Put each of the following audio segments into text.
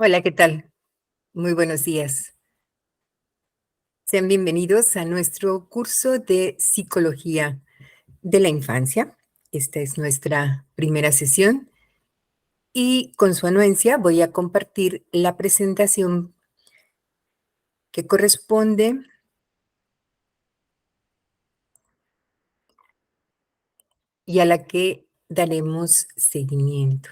Hola, ¿qué tal? Muy buenos días. Sean bienvenidos a nuestro curso de Psicología de la Infancia. Esta es nuestra primera sesión y con su anuencia voy a compartir la presentación que corresponde y a la que daremos seguimiento.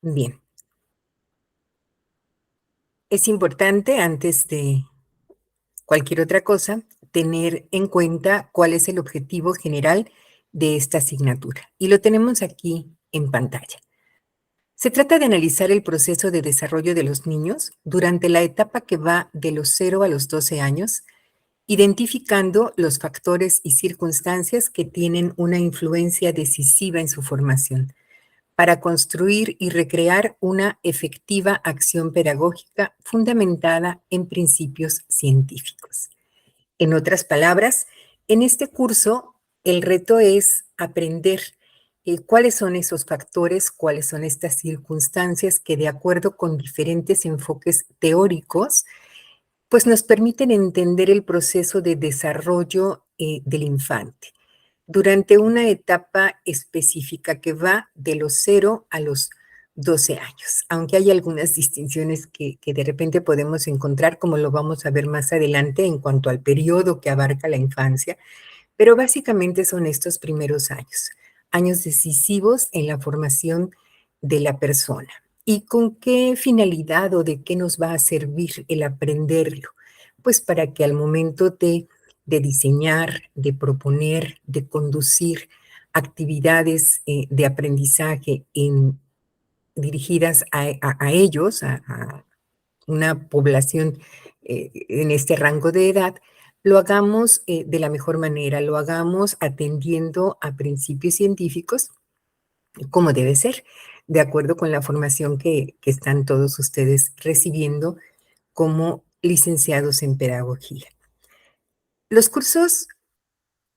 Bien, es importante antes de cualquier otra cosa tener en cuenta cuál es el objetivo general de esta asignatura y lo tenemos aquí en pantalla. Se trata de analizar el proceso de desarrollo de los niños durante la etapa que va de los 0 a los 12 años, identificando los factores y circunstancias que tienen una influencia decisiva en su formación, para construir y recrear una efectiva acción pedagógica fundamentada en principios científicos. En otras palabras, en este curso el reto es aprender cuáles son esos factores, cuáles son estas circunstancias que de acuerdo con diferentes enfoques teóricos, pues nos permiten entender el proceso de desarrollo del infante durante una etapa específica que va de los 0 a los 12 años, aunque hay algunas distinciones que de repente podemos encontrar, como lo vamos a ver más adelante en cuanto al periodo que abarca la infancia, pero básicamente son estos primeros años, años decisivos en la formación de la persona. ¿Y con qué finalidad o de qué nos va a servir el aprenderlo? Pues para que al momento de diseñar, de proponer, de conducir actividades de aprendizaje dirigidas a ellos, a una población en este rango de edad, lo hagamos de la mejor manera, lo hagamos atendiendo a principios científicos como debe ser, de acuerdo con la formación que están todos ustedes recibiendo como licenciados en pedagogía. Los cursos,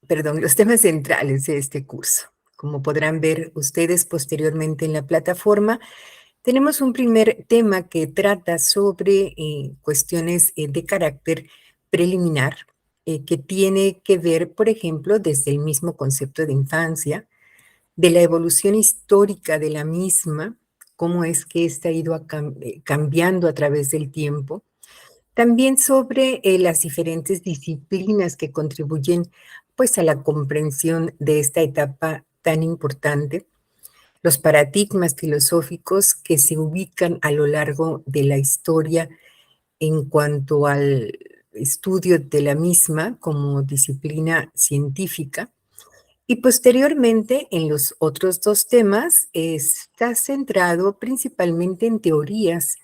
perdón, los temas centrales de este curso, como podrán ver ustedes posteriormente en la plataforma, tenemos un primer tema que trata sobre cuestiones de carácter preliminar, que tiene que ver, por ejemplo, desde el mismo concepto de infancia, de la evolución histórica de la misma, cómo es que ésta ha ido cambiando a través del tiempo. También sobre las diferentes disciplinas que contribuyen pues a la comprensión de esta etapa tan importante, los paradigmas filosóficos que se ubican a lo largo de la historia en cuanto al estudio de la misma como disciplina científica. Y posteriormente, en los otros dos temas, está centrado principalmente en teorías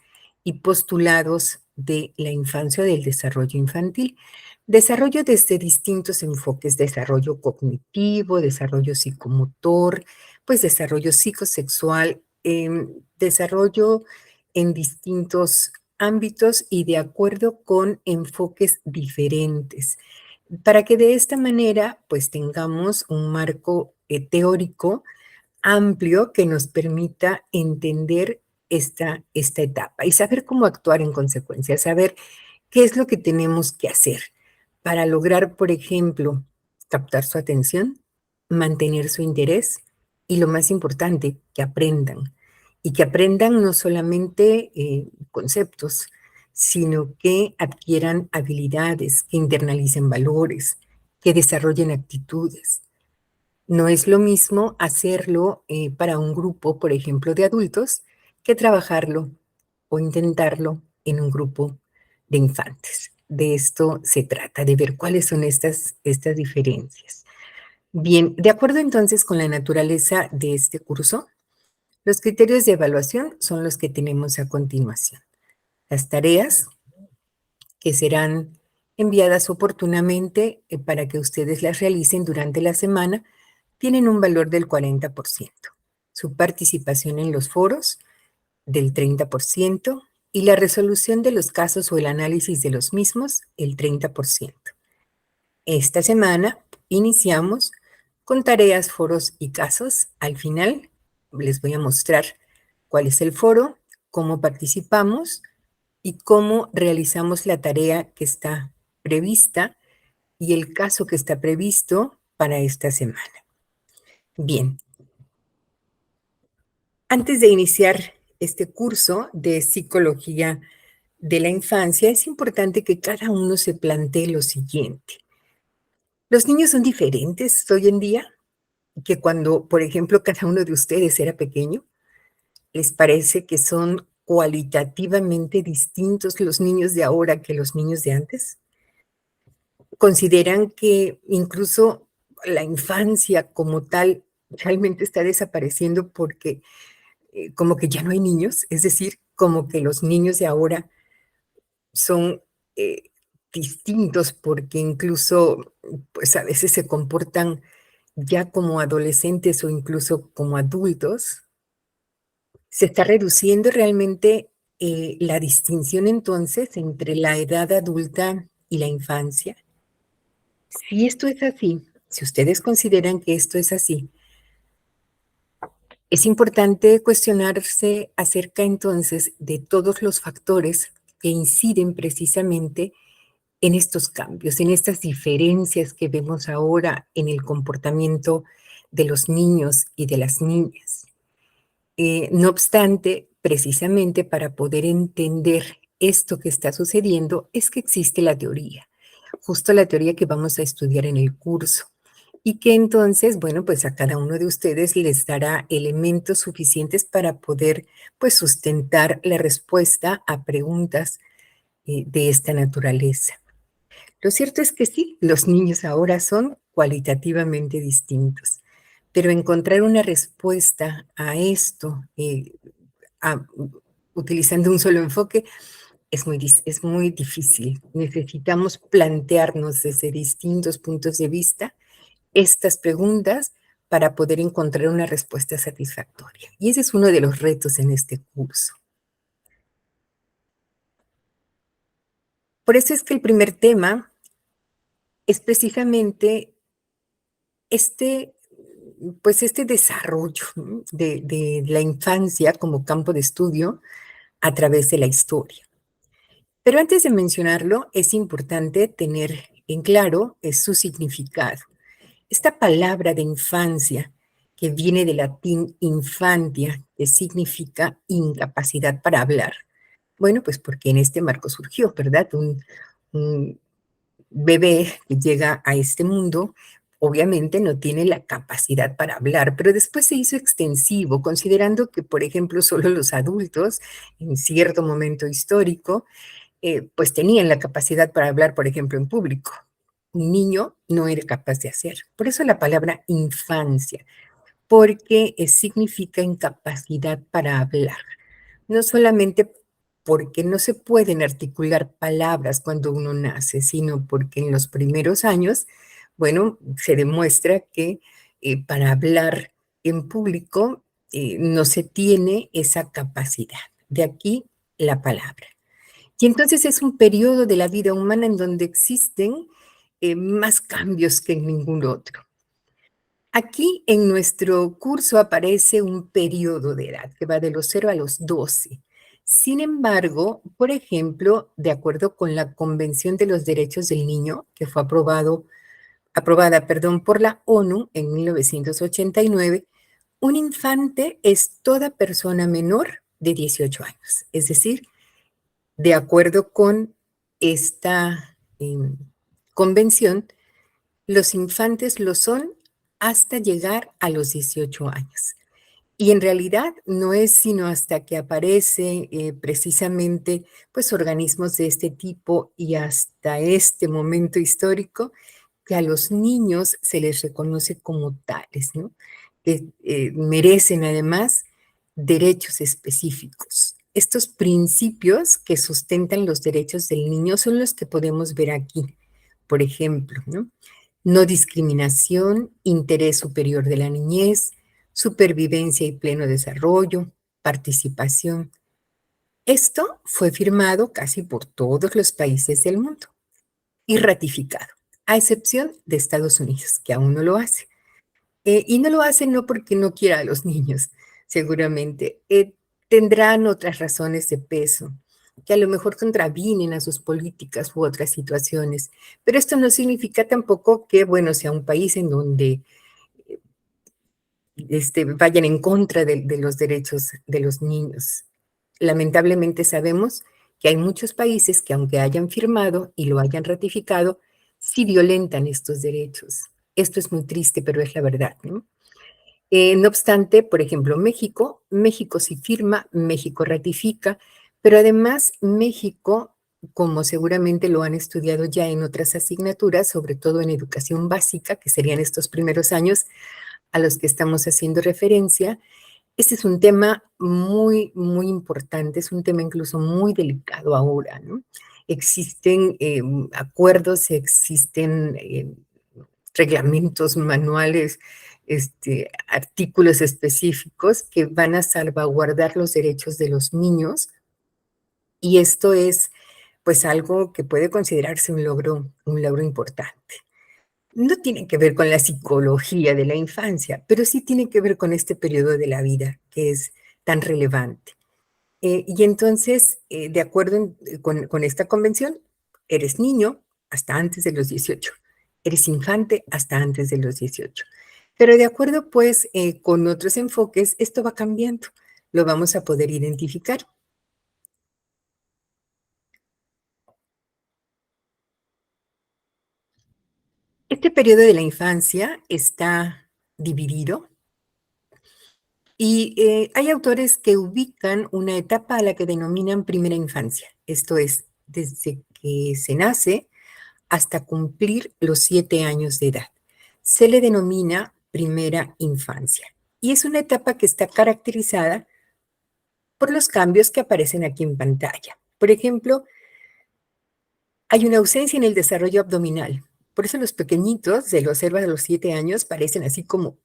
y postulados de la infancia o del desarrollo infantil. Desarrollo desde distintos enfoques, desarrollo cognitivo, desarrollo psicomotor, pues desarrollo psicosexual, desarrollo en distintos ámbitos y de acuerdo con enfoques diferentes, para que de esta manera pues tengamos un marco teórico amplio que nos permita entender esta etapa y saber cómo actuar en consecuencia, saber qué es lo que tenemos que hacer para lograr, por ejemplo, captar su atención, mantener su interés y lo más importante, que aprendan. Y que aprendan no solamente conceptos, sino que adquieran habilidades, que internalicen valores, que desarrollen actitudes. No es lo mismo hacerlo para un grupo, por ejemplo, de adultos, que trabajarlo o intentarlo en un grupo de infantes. De esto se trata, de ver cuáles son estas diferencias. Bien, de acuerdo entonces con la naturaleza de este curso, los criterios de evaluación son los que tenemos a continuación. Las tareas que serán enviadas oportunamente para que ustedes las realicen durante la semana tienen un valor del 40%. Su participación en los foros del 30% y la resolución de los casos o el análisis de los mismos el 30%. Esta semana Iniciamos con tareas, foros y casos. Al final les voy a mostrar cuál es el foro, cómo participamos y cómo realizamos la tarea que está prevista y el caso que está previsto para esta semana. Bien, antes de iniciar este curso de psicología de la infancia, es importante que cada uno se plantee lo siguiente. Los niños son diferentes hoy en día que cuando, por ejemplo, cada uno de ustedes era pequeño. ¿Les parece que son cualitativamente distintos los niños de ahora que los niños de antes? ¿Consideran que incluso la infancia como tal realmente está desapareciendo porque como que ya no hay niños? Es decir, como que los niños de ahora son distintos porque incluso pues a veces se comportan ya como adolescentes o incluso como adultos. Se está reduciendo realmente la distinción entonces entre la edad adulta y la infancia. Si esto es así, si ustedes consideran que esto es así, es importante cuestionarse acerca entonces de todos los factores que inciden precisamente en estos cambios, en estas diferencias que vemos ahora en el comportamiento de los niños y de las niñas. No obstante, precisamente para poder entender esto que está sucediendo es que existe la teoría, justo la teoría que vamos a estudiar en el curso y que entonces, bueno, pues a cada uno de ustedes les dará elementos suficientes para poder, pues, sustentar la respuesta a preguntas de esta naturaleza. Lo cierto es que sí, los niños ahora son cualitativamente distintos, pero encontrar una respuesta a esto, a- utilizando un solo enfoque, es muy difícil. Necesitamos plantearnos desde distintos puntos de vista estas preguntas para poder encontrar una respuesta satisfactoria. Y ese es uno de los retos en este curso. Por eso es que el primer tema es precisamente este, pues este desarrollo, ¿no?, de la infancia como campo de estudio a través de la historia. Pero antes de mencionarlo, es importante tener en claro su significado. Esta palabra de infancia, que viene del latín infantia, que significa incapacidad para hablar. Bueno, pues porque en este marco surgió, ¿verdad? Un bebé que llega a este mundo, obviamente no tiene la capacidad para hablar, pero después se hizo extensivo, considerando que, por ejemplo, solo los adultos, en cierto momento histórico, pues tenían la capacidad para hablar, por ejemplo, en público. Un niño no era capaz de hacer. Por eso la palabra infancia, porque significa incapacidad para hablar. No solamente porque no se pueden articular palabras cuando uno nace, sino porque en los primeros años, bueno, se demuestra que para hablar en público no se tiene esa capacidad. De aquí la palabra. Y entonces es un periodo de la vida humana en donde existen más cambios que en ningún otro. Aquí en nuestro curso aparece un periodo de edad que va de los 0 a los 12. Sin embargo, por ejemplo, de acuerdo con la Convención de los Derechos del Niño, que fue aprobada, perdón, por la ONU en 1989, un infante es toda persona menor de 18 años. Es decir, de acuerdo con esta convención, los infantes lo son hasta llegar a los 18 años. Y en realidad no es sino hasta que aparece precisamente pues organismos de este tipo y hasta este momento histórico que a los niños se les reconoce como tales, ¿no? Que merecen además derechos específicos. Estos principios que sustentan los derechos del niño son los que podemos ver aquí. Por ejemplo, ¿no? No discriminación, interés superior de la niñez, supervivencia y pleno desarrollo, participación. Esto fue firmado casi por todos los países del mundo y ratificado. a excepción de Estados Unidos, que aún no lo hace. Y no lo hace no porque no quiera a los niños, seguramente. Tendrán otras razones de peso que a lo mejor contravienen a sus políticas u otras situaciones. Pero esto no significa tampoco que, bueno, sea un país en donde vayan en contra de los derechos de los niños. Lamentablemente sabemos que hay muchos países que aunque hayan firmado y lo hayan ratificado, sí violentan estos derechos. Esto es muy triste, pero es la verdad, ¿no? No obstante, por ejemplo, México sí firma, México ratifica, pero además México, como seguramente lo han estudiado ya en otras asignaturas, sobre todo en educación básica, que serían estos primeros años a los que estamos haciendo referencia, este es un tema muy, muy importante, es un tema incluso muy delicado ahora, ¿no? Existen acuerdos, existen reglamentos, manuales, artículos específicos que van a salvaguardar los derechos de los niños y esto es pues algo que puede considerarse un logro importante. No tiene que ver con la psicología de la infancia, pero sí tiene que ver con este periodo de la vida que es tan relevante. Y entonces, de acuerdo con esta convención, eres niño hasta antes de los 18, eres infante hasta antes de los 18. Pero de acuerdo, pues, con otros enfoques, esto va cambiando, lo vamos a poder identificar. Este periodo de la infancia está dividido y hay autores que ubican una etapa a la que denominan primera infancia, esto es, desde que se nace hasta cumplir los 7 años de edad. Se le denomina primera infancia y es una etapa que está caracterizada por los cambios que aparecen aquí en pantalla. Por ejemplo, hay una ausencia en el desarrollo abdominal. Por eso los pequeñitos se los observa de los 7 años parecen así como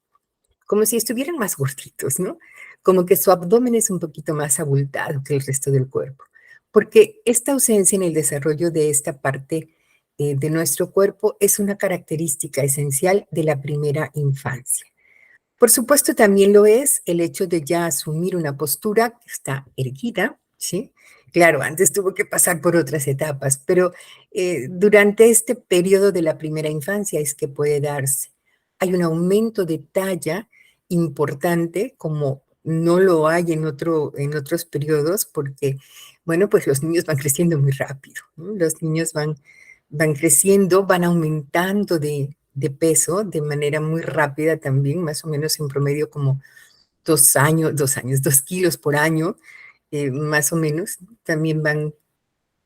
si estuvieran más gorditos, ¿no? Como que su abdomen es un poquito más abultado que el resto del cuerpo, porque esta ausencia en el desarrollo de esta parte de nuestro cuerpo es una característica esencial de la primera infancia. Por supuesto, también lo es el hecho de ya asumir una postura que está erguida, ¿sí? Claro, antes tuvo que pasar por otras etapas, pero durante este periodo de la primera infancia es que puede darse. Hay un aumento de talla importante, como no lo hay en otros periodos, porque, bueno, pues los niños van creciendo muy rápido, ¿no? Los niños van creciendo, van aumentando de peso de manera muy rápida también, más o menos en promedio como 2 kilos por año, más o menos. También van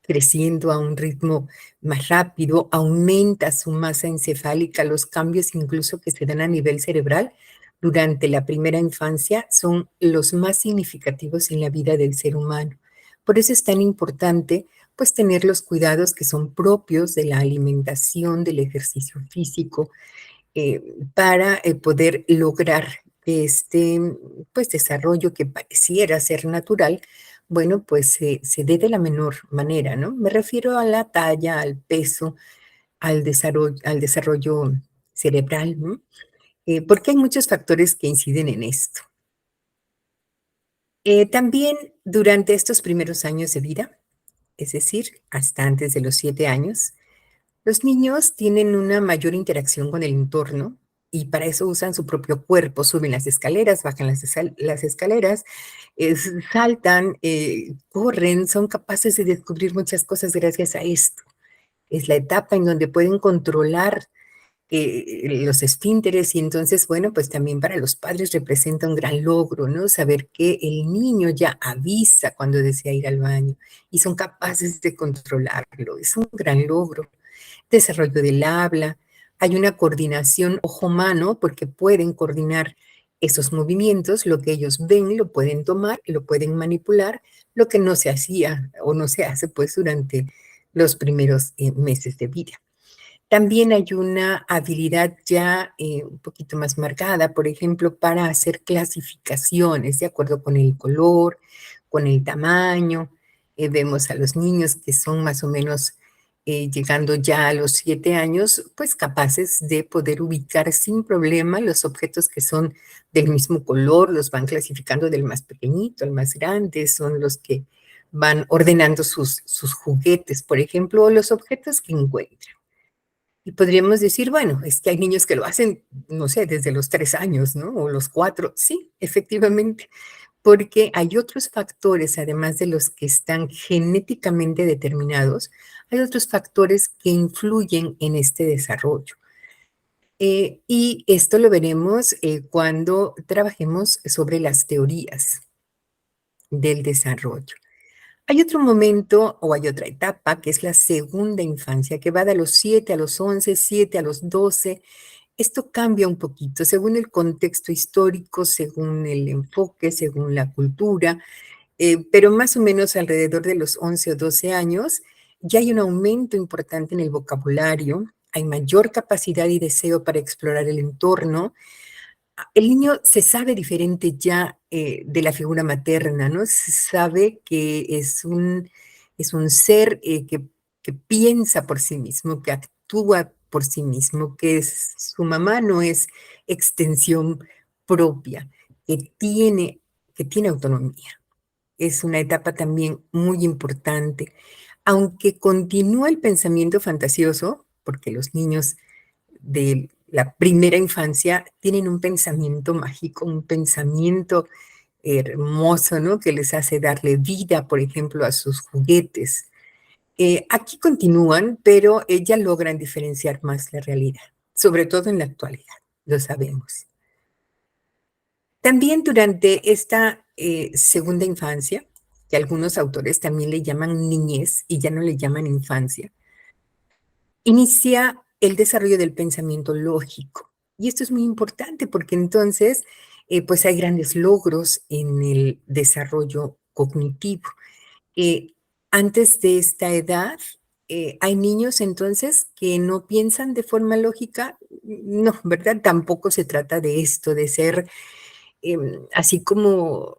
creciendo a un ritmo más rápido, aumenta su masa encefálica, los cambios incluso que se dan a nivel cerebral durante la primera infancia son los más significativos en la vida del ser humano. Por eso es tan importante pues tener los cuidados que son propios de la alimentación, del ejercicio físico, para poder lograr que este pues, desarrollo que pareciera ser natural, bueno, pues se dé de la menor manera, ¿no? Me refiero a la talla, al peso, al desarrollo cerebral, ¿no? Porque hay muchos factores que inciden en esto. También durante estos primeros años de vida, es decir, hasta antes de los 7 años, los niños tienen una mayor interacción con el entorno y para eso usan su propio cuerpo, suben las escaleras, bajan las escaleras, saltan, corren, son capaces de descubrir muchas cosas gracias a esto. Es la etapa en donde pueden controlar los esfínteres y entonces, bueno, pues también para los padres representa un gran logro, ¿no? Saber que el niño ya avisa cuando desea ir al baño y son capaces de controlarlo. Es un gran logro. Desarrollo del habla, hay una coordinación ojo-mano porque pueden coordinar esos movimientos, lo que ellos ven lo pueden tomar, lo pueden manipular, lo que no se hacía o no se hace pues durante los primeros meses de vida. También hay una habilidad ya un poquito más marcada, por ejemplo, para hacer clasificaciones de acuerdo con el color, con el tamaño. Vemos a los niños que son más o menos llegando ya a los 7 años, pues capaces de poder ubicar sin problema los objetos que son del mismo color, los van clasificando del más pequeñito al más grande, son los que van ordenando sus juguetes, por ejemplo, o los objetos que encuentran. Y podríamos decir, bueno, es que hay niños que lo hacen, no sé, desde los 3 años, ¿no? O los 4. Sí, efectivamente, porque hay otros factores, además de los que están genéticamente determinados, hay otros factores que influyen en este desarrollo. Y esto lo veremos cuando trabajemos sobre las teorías del desarrollo. Hay otro momento o hay otra etapa que es la segunda infancia, que va de los 7 a los 11, 7 a los 12. Esto cambia un poquito según el contexto histórico, según el enfoque, según la cultura, pero más o menos alrededor de los 11 o 12 años ya hay un aumento importante en el vocabulario, hay mayor capacidad y deseo para explorar el entorno. El niño se sabe diferente ya de la figura materna, ¿no? Se sabe que es un ser que piensa por sí mismo, que actúa por sí mismo, que su mamá no es extensión propia, que tiene, que tiene autonomía. Es una etapa también muy importante. Aunque continúa el pensamiento fantasioso, porque los niños de la primera infancia tienen un pensamiento mágico, un pensamiento hermoso, ¿no? Que les hace darle vida, por ejemplo, a sus juguetes. Aquí continúan, pero ya logran diferenciar más la realidad, sobre todo en la actualidad, lo sabemos. También durante esta segunda infancia, que algunos autores también le llaman niñez y ya no le llaman infancia, inicia el desarrollo del pensamiento lógico. Y esto es muy importante porque entonces, pues hay grandes logros en el desarrollo cognitivo. Eh, Antes de esta edad, hay niños entonces que no piensan de forma lógica. No, ¿verdad? Tampoco se trata de esto, de ser así como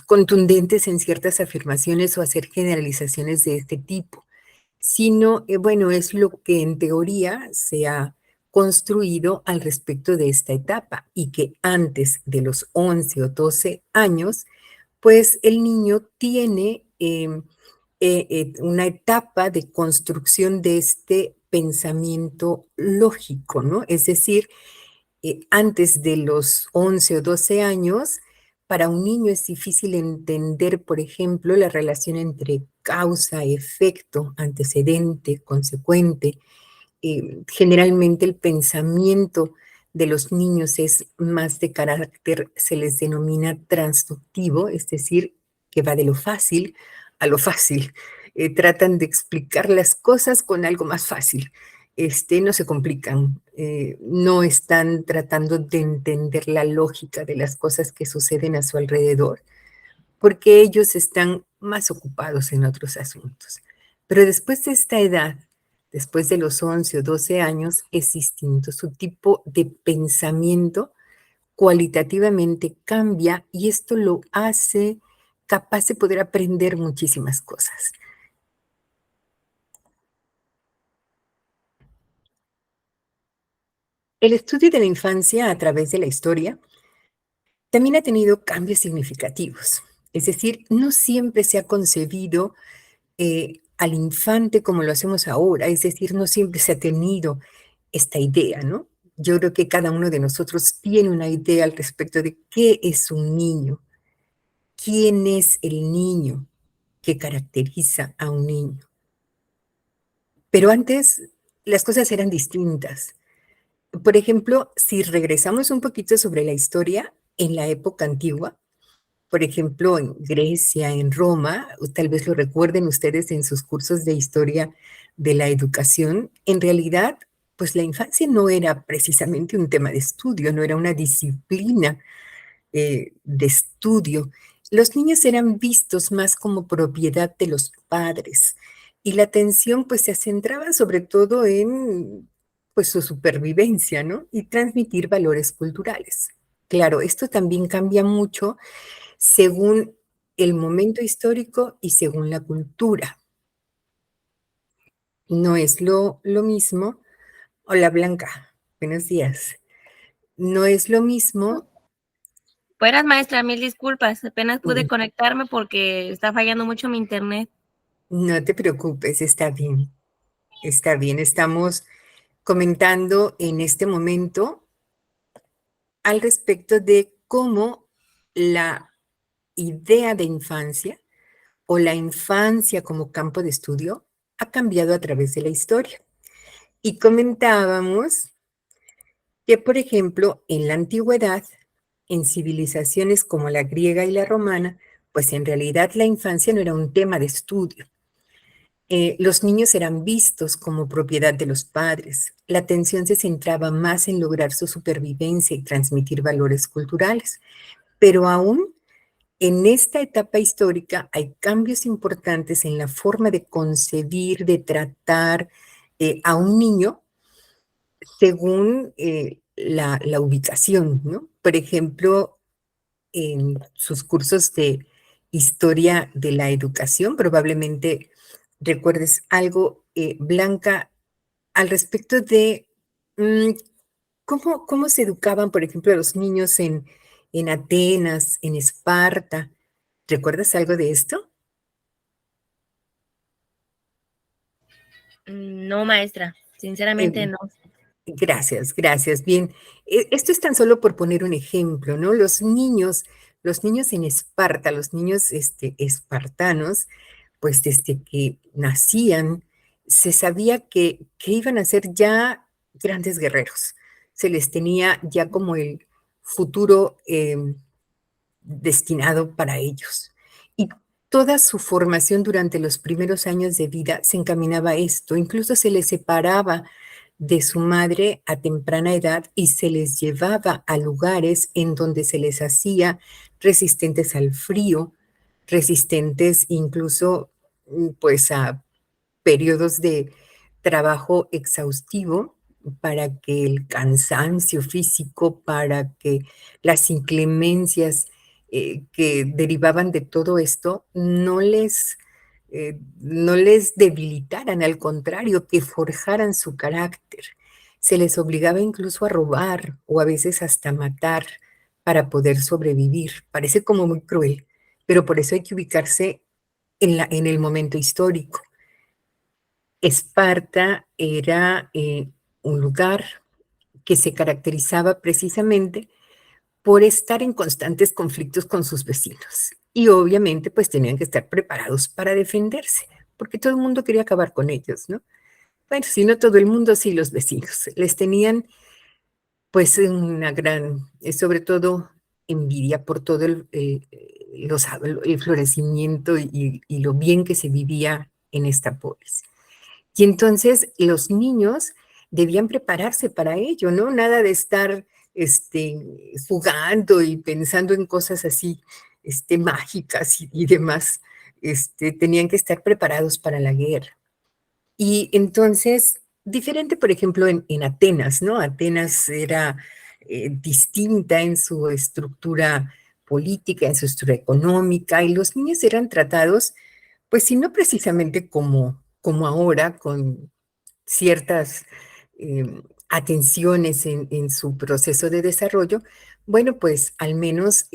contundentes en ciertas afirmaciones o hacer generalizaciones de este tipo, sino, bueno, es lo que en teoría se ha construido al respecto de esta etapa y que antes de los 11 o 12 años, pues el niño tiene una etapa de construcción de este pensamiento lógico, ¿no? Es decir, antes de los 11 o 12 años, para un niño es difícil entender, por ejemplo, la relación entre causa, efecto, antecedente, consecuente. Generalmente el pensamiento de los niños es más de carácter, se les denomina transductivo, es decir, que va de lo fácil a lo fácil. Tratan de explicar las cosas con algo más fácil. No se complican, no están tratando de entender la lógica de las cosas que suceden a su alrededor, porque ellos están más ocupados en otros asuntos. Pero después de esta edad, después de los 11 o 12 años, es distinto. Su tipo de pensamiento cualitativamente cambia y esto lo hace capaz de poder aprender muchísimas cosas. El estudio de la infancia a través de la historia también ha tenido cambios significativos. Es decir, no siempre se ha concebido al infante como lo hacemos ahora, es decir, no siempre se ha tenido esta idea, ¿no? Yo creo que cada uno de nosotros tiene una idea al respecto de qué es un niño, quién es el niño que caracteriza a un niño. Pero antes las cosas eran distintas. Por ejemplo, si regresamos un poquito sobre la historia, en la época antigua, por ejemplo, en Grecia, en Roma, o tal vez lo recuerden ustedes en sus cursos de historia de la educación, en realidad, pues la infancia no era precisamente un tema de estudio, no era una disciplina de estudio. Los niños eran vistos más como propiedad de los padres y la atención pues se centraba sobre todo en pues su supervivencia, ¿no? Y transmitir valores culturales. Claro, esto también cambia mucho según el momento histórico y según la cultura. No es lo mismo. Hola Blanca, buenos días. No es lo mismo. Buenas, maestra, mil disculpas. Apenas pude mm, conectarme porque está fallando mucho mi internet. No te preocupes, está bien, está bien. Estamos comentando en este momento al respecto de cómo la idea de infancia o la infancia como campo de estudio ha cambiado a través de la historia. Y comentábamos que, por ejemplo, en la antigüedad, en civilizaciones como la griega y la romana, pues en realidad la infancia no era un tema de estudio. Los niños eran vistos como propiedad de los padres. La atención se centraba más en lograr su supervivencia y transmitir valores culturales. Pero aún en esta etapa histórica hay cambios importantes en la forma de concebir, de tratar a un niño según la ubicación, ¿no? Por ejemplo, en sus cursos de historia de la educación, probablemente recuerdes algo, Blanca, al respecto de mm, cómo se educaban, por ejemplo, a los niños en Atenas, en Esparta. ¿Recuerdas algo de esto? No, maestra, sinceramente Eh, no. Gracias, gracias. Bien, esto es tan solo por poner un ejemplo, ¿no? Los niños en Esparta, los niños espartanos, pues desde que nacían, se sabía que iban a ser ya grandes guerreros. Se les tenía ya como el futuro destinado para ellos. Y toda su formación durante los primeros años de vida se encaminaba a esto. Incluso se les separaba de su madre a temprana edad y se les llevaba a lugares en donde se les hacía resistentes al frío, resistentes incluso pues a periodos de trabajo exhaustivo para que el cansancio físico, para que las inclemencias que derivaban de todo esto no les debilitaran, al contrario, que forjaran su carácter. Se les obligaba incluso a robar o a veces hasta matar para poder sobrevivir. Parece como muy cruel, pero por eso hay que ubicarse en el momento histórico. Esparta era un lugar que se caracterizaba precisamente por estar en constantes conflictos con sus vecinos. Y obviamente pues tenían que estar preparados para defenderse, porque todo el mundo quería acabar con ellos, ¿no? Bueno, si no todo el mundo, sí los vecinos. Les tenían pues una gran, sobre todo envidia por todo el florecimiento y lo bien que se vivía en esta polis. Y entonces los niños debían prepararse para ello, ¿no? Nada de estar jugando y pensando en cosas así mágicas y demás. Tenían que estar preparados para la guerra. Y entonces, diferente, por ejemplo, en Atenas, ¿no? Atenas era distinta en su estructura política, en su estructura económica, y los niños eran tratados, pues, si no precisamente como ahora, con ciertas atenciones en su proceso de desarrollo, bueno, pues al menos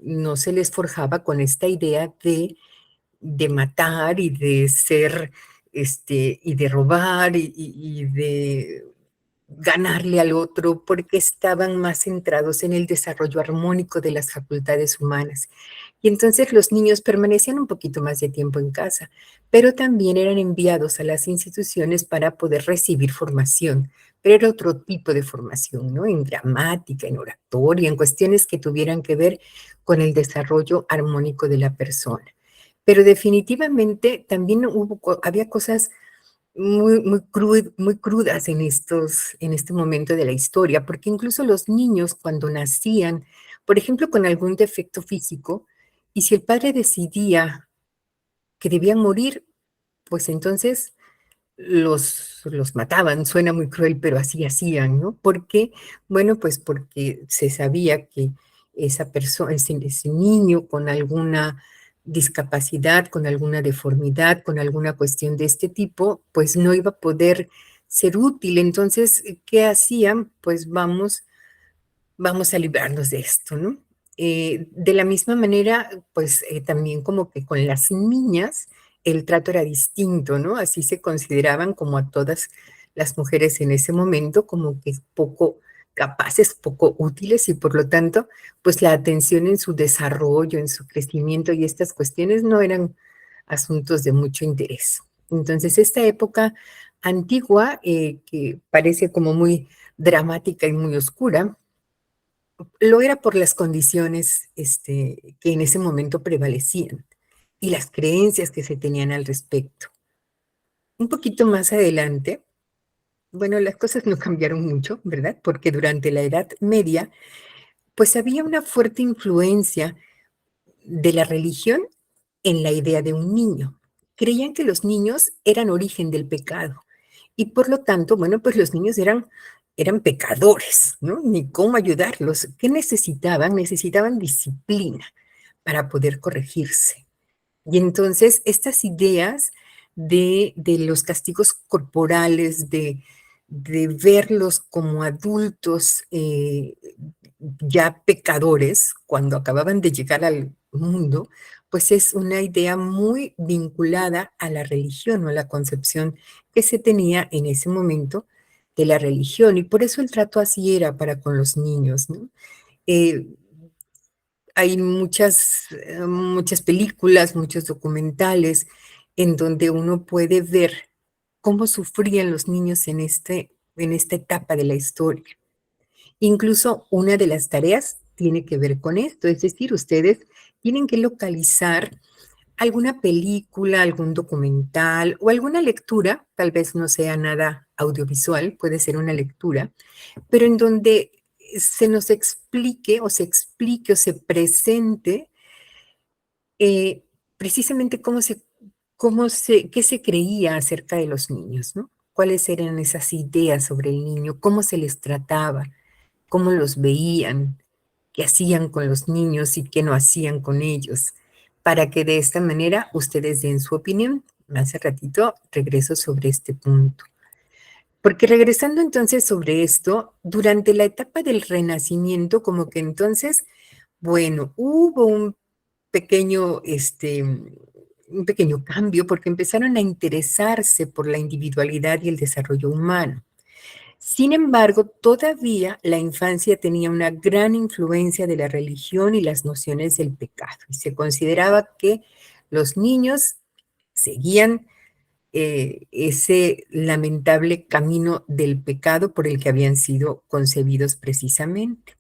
no se les forjaba con esta idea de matar y de ser, y de robar y de ganarle al otro, porque estaban más centrados en el desarrollo armónico de las facultades humanas. Y entonces los niños permanecían un poquito más de tiempo en casa, pero también eran enviados a las instituciones para poder recibir formación, pero era otro tipo de formación, ¿no? En gramática, en oratoria, en cuestiones que tuvieran que ver con el desarrollo armónico de la persona. Pero definitivamente también había cosas muy crudas en este momento de la historia, porque incluso los niños cuando nacían, por ejemplo, con algún defecto físico, y si el padre decidía que debían morir, pues entonces los mataban. Suena muy cruel, pero así hacían, ¿no? ¿Por qué? Bueno, pues porque se sabía que ese niño con alguna discapacidad, con alguna deformidad, con alguna cuestión de este tipo, pues no iba a poder ser útil. Entonces, ¿qué hacían? Pues vamos a librarnos de esto, ¿no? De la misma manera, pues también como que con las niñas el trato era distinto, ¿no? Así se consideraban como a todas las mujeres en ese momento, como que poco capaces, poco útiles y por lo tanto, pues la atención en su desarrollo, en su crecimiento y estas cuestiones no eran asuntos de mucho interés. Entonces, esta época antigua, que parece como muy dramática y muy oscura, lo era por las condiciones que en ese momento prevalecían y las creencias que se tenían al respecto. Un poquito más adelante, bueno, las cosas no cambiaron mucho, ¿verdad? Porque durante la Edad Media, pues había una fuerte influencia de la religión en la idea de un niño. Creían que los niños eran origen del pecado y por lo tanto, bueno, pues los niños eran pecadores, ¿no? Ni cómo ayudarlos. ¿Qué necesitaban? Necesitaban disciplina para poder corregirse. Y entonces estas ideas de los castigos corporales, de verlos como adultos ya pecadores cuando acababan de llegar al mundo, pues es una idea muy vinculada a la religión o a la concepción que se tenía en ese momento de la religión. Y por eso el trato así era para con los niños, ¿no? Eh, Hay muchas películas, muchos documentales en donde uno puede ver cómo sufrían los niños en esta etapa de la historia. Incluso una de las tareas tiene que ver con esto, es decir, ustedes tienen que localizar alguna película, algún documental o alguna lectura, tal vez no sea nada audiovisual, puede ser una lectura, pero en donde se nos explique o se explique o se presente eh, precisamente qué se creía acerca de los niños, ¿no? ¿Cuáles eran esas ideas sobre el niño? ¿Cómo se les trataba? ¿Cómo los veían? ¿Qué hacían con los niños y qué no hacían con ellos? Para que de esta manera ustedes den su opinión. Hace ratito regreso sobre este punto. Porque regresando entonces sobre esto, durante la etapa del Renacimiento, como que entonces, bueno, hubo pequeño, un pequeño cambio porque empezaron a interesarse por la individualidad y el desarrollo humano. Sin embargo, todavía la infancia tenía una gran influencia de la religión y las nociones del pecado. Y se consideraba que los niños seguían ese lamentable camino del pecado por el que habían sido concebidos precisamente.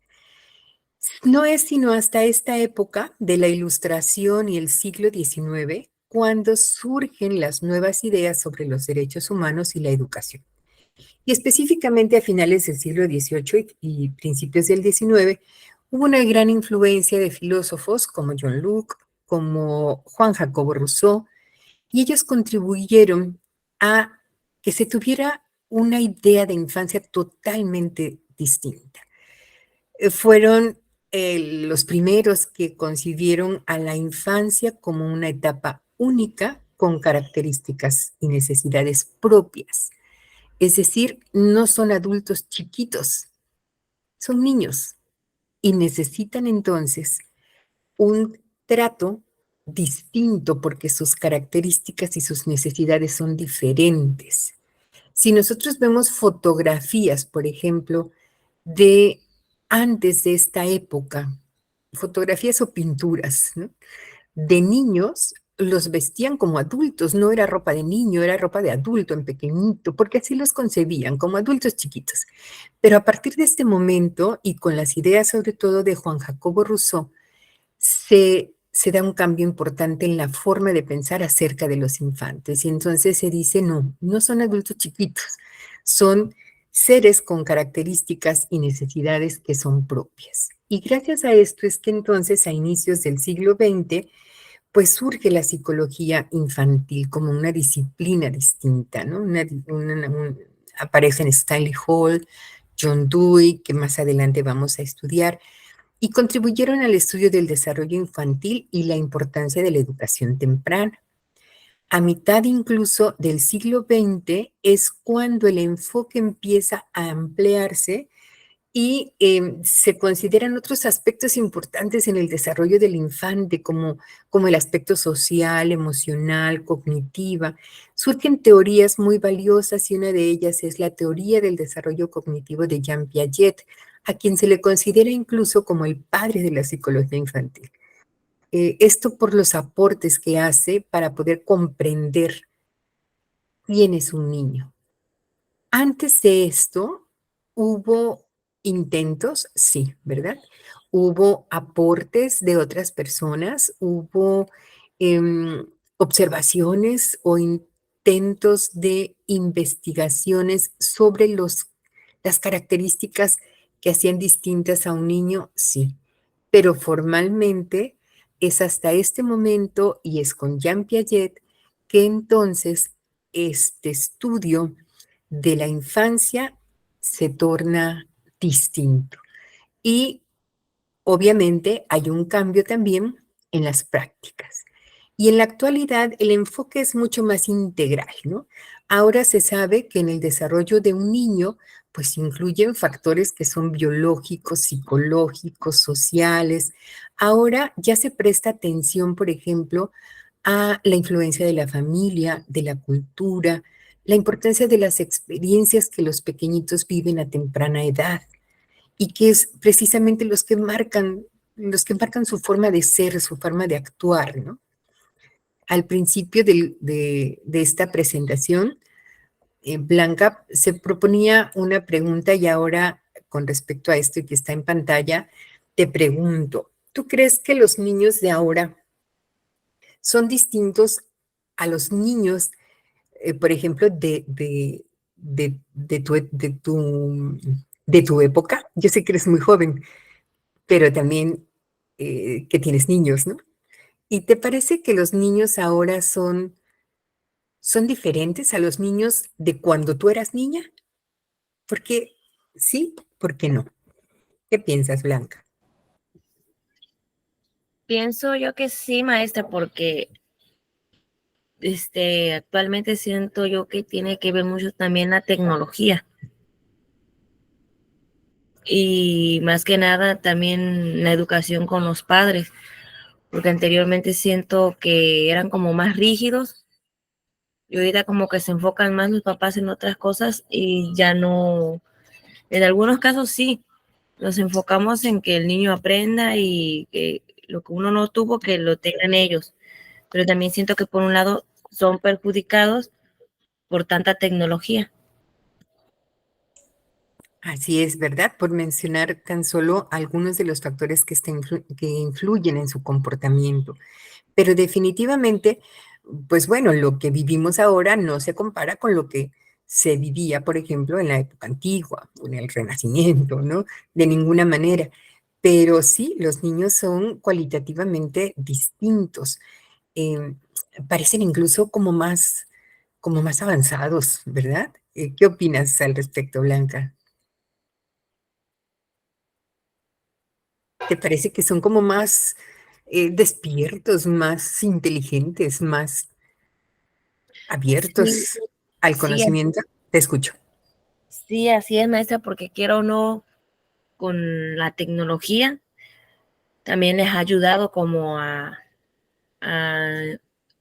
No es sino hasta esta época de la Ilustración y el siglo XIX cuando surgen las nuevas ideas sobre los derechos humanos y la educación. Y específicamente a finales del siglo XVIII y principios del XIX hubo una gran influencia de filósofos como John Locke, como Juan Jacobo Rousseau, y ellos contribuyeron a que se tuviera una idea de infancia totalmente distinta. Fueron los primeros que concibieron a la infancia como una etapa única con características y necesidades propias. Es decir, no son adultos chiquitos, son niños y necesitan entonces un trato distinto porque sus características y sus necesidades son diferentes. Si nosotros vemos fotografías, por ejemplo, de antes de esta época, fotografías o pinturas, ¿no? De niños, los vestían como adultos, no era ropa de niño, era ropa de adulto en pequeñito, porque así los concebían, como adultos chiquitos. Pero a partir de este momento, y con las ideas sobre todo de Juan Jacobo Rousseau, se da un cambio importante en la forma de pensar acerca de los infantes. Y entonces se dice, no, no son adultos chiquitos, son seres con características y necesidades que son propias. Y gracias a esto es que entonces a inicios del siglo XX, pues surge la psicología infantil como una disciplina distinta, ¿no? Aparecen Stanley Hall, John Dewey, que más adelante vamos a estudiar, y contribuyeron al estudio del desarrollo infantil y la importancia de la educación temprana. A mitad incluso del siglo XX es cuando el enfoque empieza a ampliarse y se consideran otros aspectos importantes en el desarrollo del infante, como el aspecto social, emocional, cognitiva. Surgen teorías muy valiosas y una de ellas es la teoría del desarrollo cognitivo de Jean Piaget, a quien se le considera incluso como el padre de la psicología infantil. Esto por los aportes que hace para poder comprender quién es un niño. Antes de esto, hubo intentos, sí, ¿verdad? Hubo aportes de otras personas, hubo observaciones o intentos de investigaciones sobre las características que hacían distintas a un niño, sí, pero formalmente es hasta este momento y es con Jean Piaget que entonces este estudio de la infancia se torna distinto. Y obviamente hay un cambio también en las prácticas. Y en la actualidad el enfoque es mucho más integral, ¿no? Ahora se sabe que en el desarrollo de un niño, pues incluyen factores que son biológicos, psicológicos, sociales. Ahora ya se presta atención, por ejemplo, a la influencia de la familia, de la cultura, la importancia de las experiencias que los pequeñitos viven a temprana edad y que es precisamente los que marcan su forma de ser, su forma de actuar, ¿no? Al principio de esta presentación, Blanca se proponía una pregunta y ahora, con respecto a esto y que está en pantalla, te pregunto, ¿tú crees que los niños de ahora son distintos a los niños, por ejemplo, de tu época? Yo sé que eres muy joven, pero también que tienes niños, ¿no? ¿Y te parece que los niños ahora son diferentes a los niños de cuando tú eras niña? ¿Por qué sí? ¿Por qué no? ¿Qué piensas, Blanca? Pienso yo que sí, maestra, porque actualmente siento yo que tiene que ver mucho también la tecnología y más que nada también la educación con los padres, porque anteriormente siento que eran como más rígidos y ahorita como que se enfocan más los papás en otras cosas y ya no, en algunos casos sí, nos enfocamos en que el niño aprenda y que lo que uno no tuvo, que lo tengan ellos, pero también siento que por un lado son perjudicados por tanta tecnología. Así es, ¿verdad? Por mencionar tan solo algunos de los factores que influyen en su comportamiento. Pero definitivamente, pues bueno, lo que vivimos ahora no se compara con lo que se vivía, por ejemplo, en la época antigua, o en el Renacimiento, ¿no? De ninguna manera. Pero sí, los niños son cualitativamente distintos. eh, Parecen incluso como más avanzados, ¿verdad? ¿Qué opinas al respecto, Blanca? ¿Te parece que son como más despiertos, más inteligentes, más Sí, abiertos al sí, conocimiento? Te escucho. sí, así es, maestra, porque quiero o no, con la tecnología también les ha ayudado como a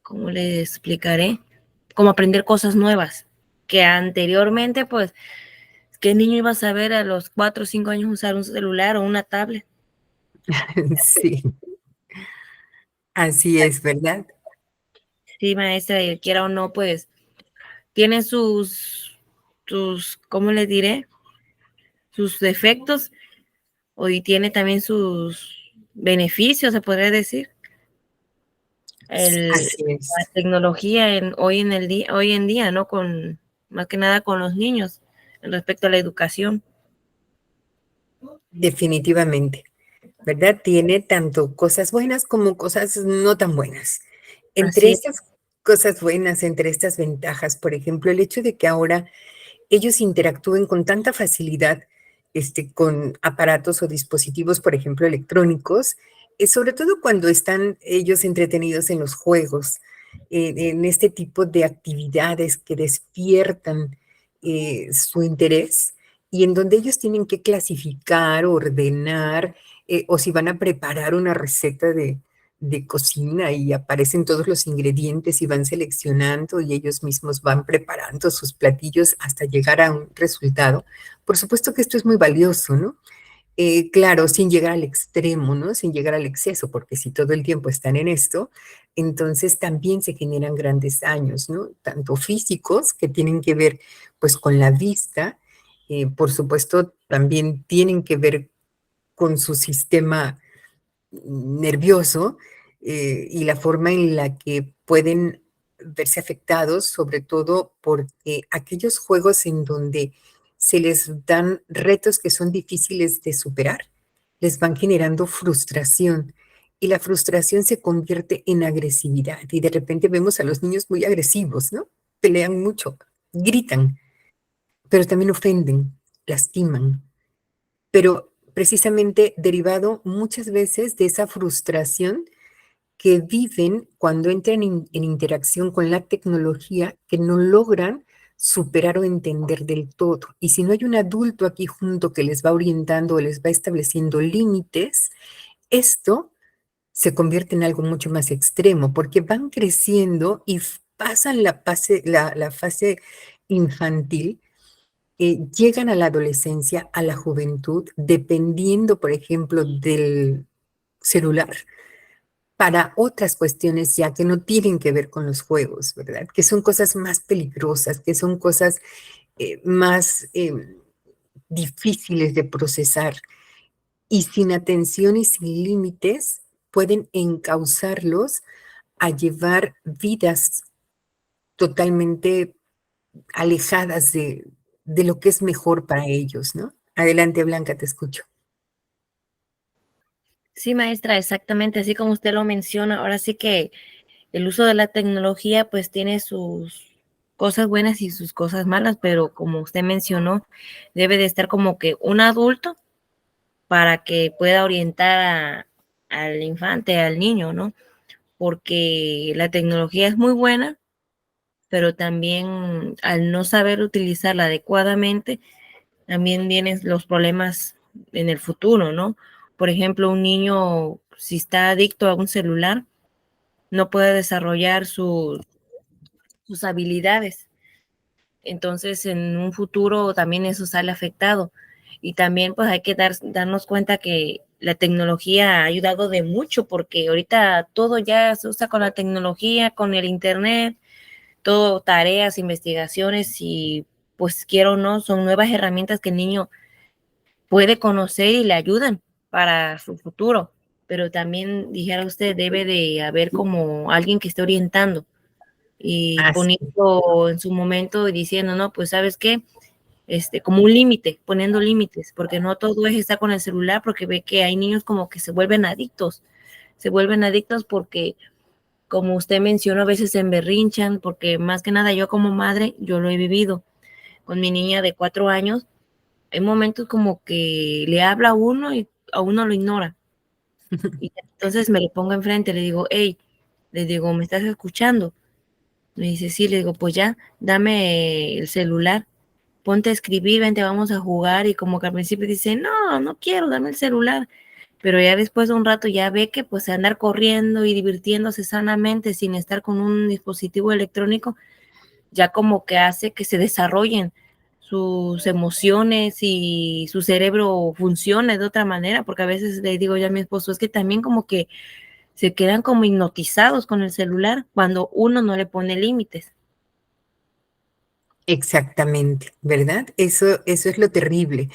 ¿cómo les explicaré? Como aprender cosas nuevas, que anteriormente, pues, ¿qué niño iba a saber a los 4 o 5 años usar un celular o una tablet? Sí, así es, ¿verdad? Sí, maestra, y quiera o no, pues, tiene sus, ¿cómo les diré? Sus defectos y tiene también sus beneficios, se podría decir. Así La es, tecnología hoy en día, ¿no? Con más que nada con los niños respecto a la educación. definitivamente, ¿verdad? Tiene tanto cosas buenas como cosas no tan buenas. Entre Así es. estas cosas buenas, entre estas ventajas, por ejemplo, el hecho de que ahora ellos interactúen con tanta facilidad con aparatos o dispositivos, por ejemplo, electrónicos, sobre todo cuando están ellos entretenidos en los juegos, en este tipo de actividades que despiertan su interés y en donde ellos tienen que clasificar, ordenar, o si van a preparar una receta de cocina y aparecen todos los ingredientes y van seleccionando y ellos mismos van preparando sus platillos hasta llegar a un resultado. Por supuesto que esto es muy valioso, ¿no? Claro, sin llegar al extremo, ¿no? Sin llegar al exceso, porque si todo el tiempo están en esto, entonces también se generan grandes daños, ¿no? Tanto físicos, que tienen que ver pues con la vista, por supuesto también tienen que ver con su sistema nervioso, y la forma en la que pueden verse afectados, sobre todo porque aquellos juegos en donde se les dan retos que son difíciles de superar, les van generando frustración y la frustración se convierte en agresividad y de repente vemos a los niños muy agresivos, ¿no? Pelean mucho, gritan, pero también ofenden, lastiman, pero precisamente derivado muchas veces de esa frustración que viven cuando entran en interacción con la tecnología que no logran superar o entender del todo. Y si no hay un adulto aquí junto que les va orientando o les va estableciendo límites, esto se convierte en algo mucho más extremo, porque van creciendo y pasan la fase infantil, llegan a la adolescencia, a la juventud, dependiendo, por ejemplo, del celular para otras cuestiones ya que no tienen que ver con los juegos, ¿verdad? Que son cosas más peligrosas, que son cosas más difíciles de procesar y sin atención y sin límites pueden encauzarlos a llevar vidas totalmente alejadas de lo que es mejor para ellos, ¿no? Adelante, Blanca, te escucho. Sí, maestra, exactamente así como usted lo menciona. Ahora sí que el uso de la tecnología pues tiene sus cosas buenas y sus cosas malas, pero como usted mencionó, debe de estar como que un adulto para que pueda orientar al infante, al niño, ¿no? Porque la tecnología es muy buena, pero también al no saber utilizarla adecuadamente, también vienen los problemas en el futuro, ¿no? Por ejemplo, un niño, si está adicto a un celular, no puede desarrollar sus habilidades. Entonces, en un futuro también eso sale afectado. Y también pues hay que darnos cuenta que la tecnología ha ayudado de mucho porque ahorita todo ya se usa con la tecnología, con el internet, todo tareas, investigaciones y pues quiero o no, son nuevas herramientas que el niño puede conocer y le ayudan para su futuro. Pero también, dijera usted, debe de haber como alguien que esté orientando y Así, poniendo en su momento y diciendo, no, pues sabes qué, como un límite, poniendo límites, porque no todo es estar con el celular, porque ve que hay niños como que se vuelven adictos porque, como usted mencionó, a veces se emberrinchan, porque más que nada yo como madre, yo lo he vivido con mi niña de 4 años, hay momentos como que le habla a uno y a uno lo ignora, y entonces me lo pongo enfrente, le digo, hey, le digo, ¿me estás escuchando? Me dice, sí, le digo, pues ya, dame el celular, ponte a escribir, vente, vamos a jugar. Y como que al principio dice, no, no quiero, dame el celular. Pero ya después de un rato ya ve que pues andar corriendo y divirtiéndose sanamente sin estar con un dispositivo electrónico, ya como que hace que se desarrollen sus emociones y su cerebro funcione de otra manera, porque a veces le digo ya a mi esposo, es que también como que se quedan como hipnotizados con el celular cuando uno no le pone límites. exactamente, ¿verdad? Eso es lo terrible.